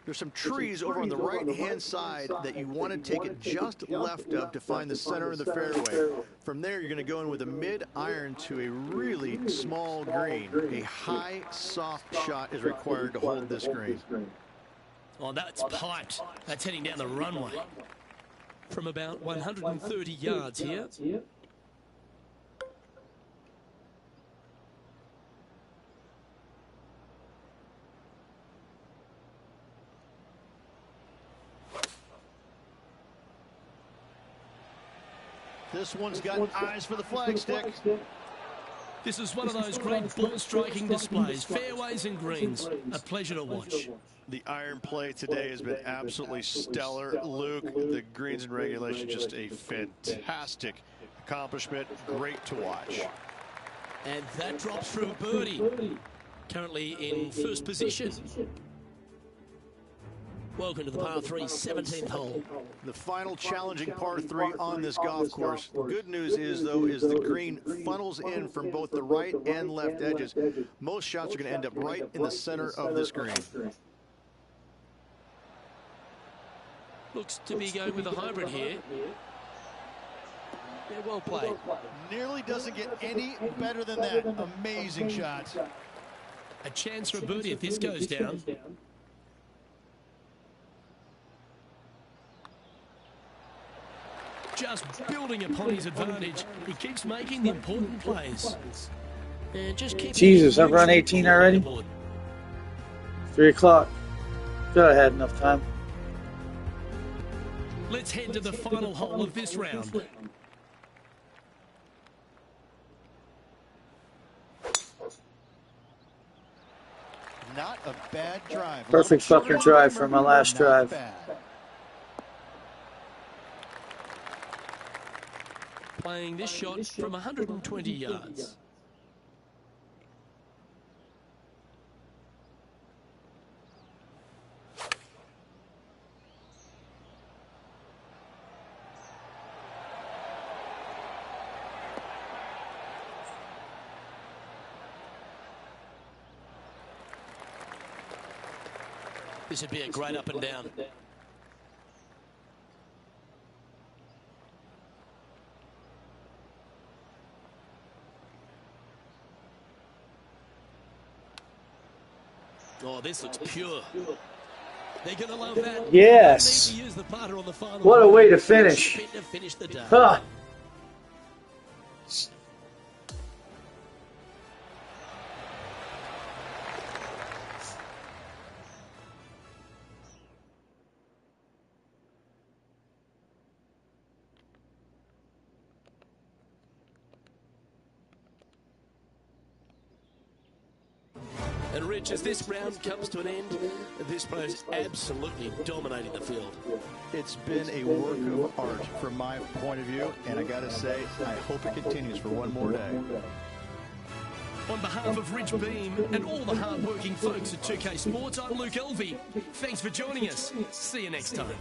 There's some trees over on the right-hand side that you want to take it just left of to find the center of the fairway. From there, you're going to go in with a mid-iron to a really small green. A high, soft shot is required to hold this green. Oh, that's piped. That's heading down the runway. From about 130 yards here. This one's got eyes for the flagstick. This is one of those great ball striking displays. Fairways and greens. A pleasure to watch. The iron play today has been absolutely stellar. Luke, the greens and regulation, just a fantastic accomplishment. Great to watch. And that drops through a birdie. Currently in first position. Welcome to the par 3 17th hole. The final challenging par 3 on this golf course. The good news is, though, is the green funnels in from both the right and left edges. Most shots are going to end up right in the center of this green. Looks to be going with a hybrid here. Yeah, well played. Nearly doesn't get any better than that. Amazing shot. A chance for a birdie if this goes down. Just building upon his advantage. He keeps making the important plays. And just keep Jesus, I've run 18 already. 3 o'clock. Good, I had enough time. Let's head to the final hole of this round. Not a bad drive. Perfect fucking drive for my last drive. playing this shot from 120 yards. This would be a great up and down. Oh, this looks pure. They're going to love that. Yes. They need to use the putter on the final What a hole. way to finish. To finish the day. Huh. And Rich, as this round comes to an end, this player's absolutely dominating the field. It's been a work of art from my point of view, and I got to say, I hope it continues for one more day. On behalf of Rich Beam and all the hard-working folks at 2K Sports, I'm Luke Elvey. Thanks for joining us. See you next time.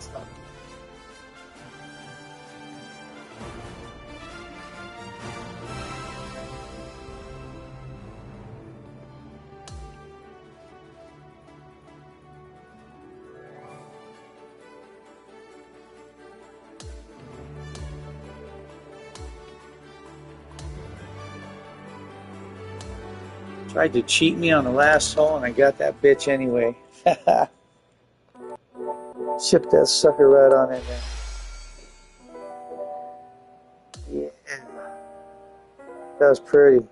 Tried to cheat me on the last hole, and I got that bitch anyway. Chip that sucker right on in there. Yeah. That was pretty.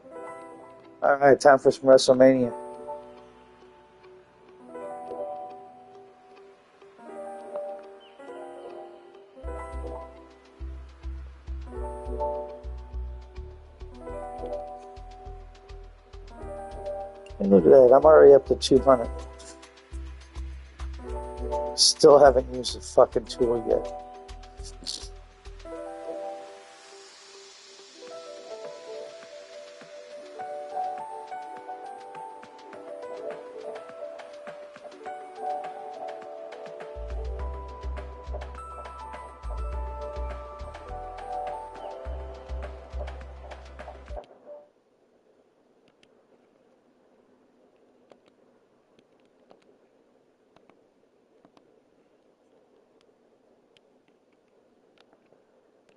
All right, time for some WrestleMania. And look at that, I'm already up to 200. Still haven't used the fucking tool yet.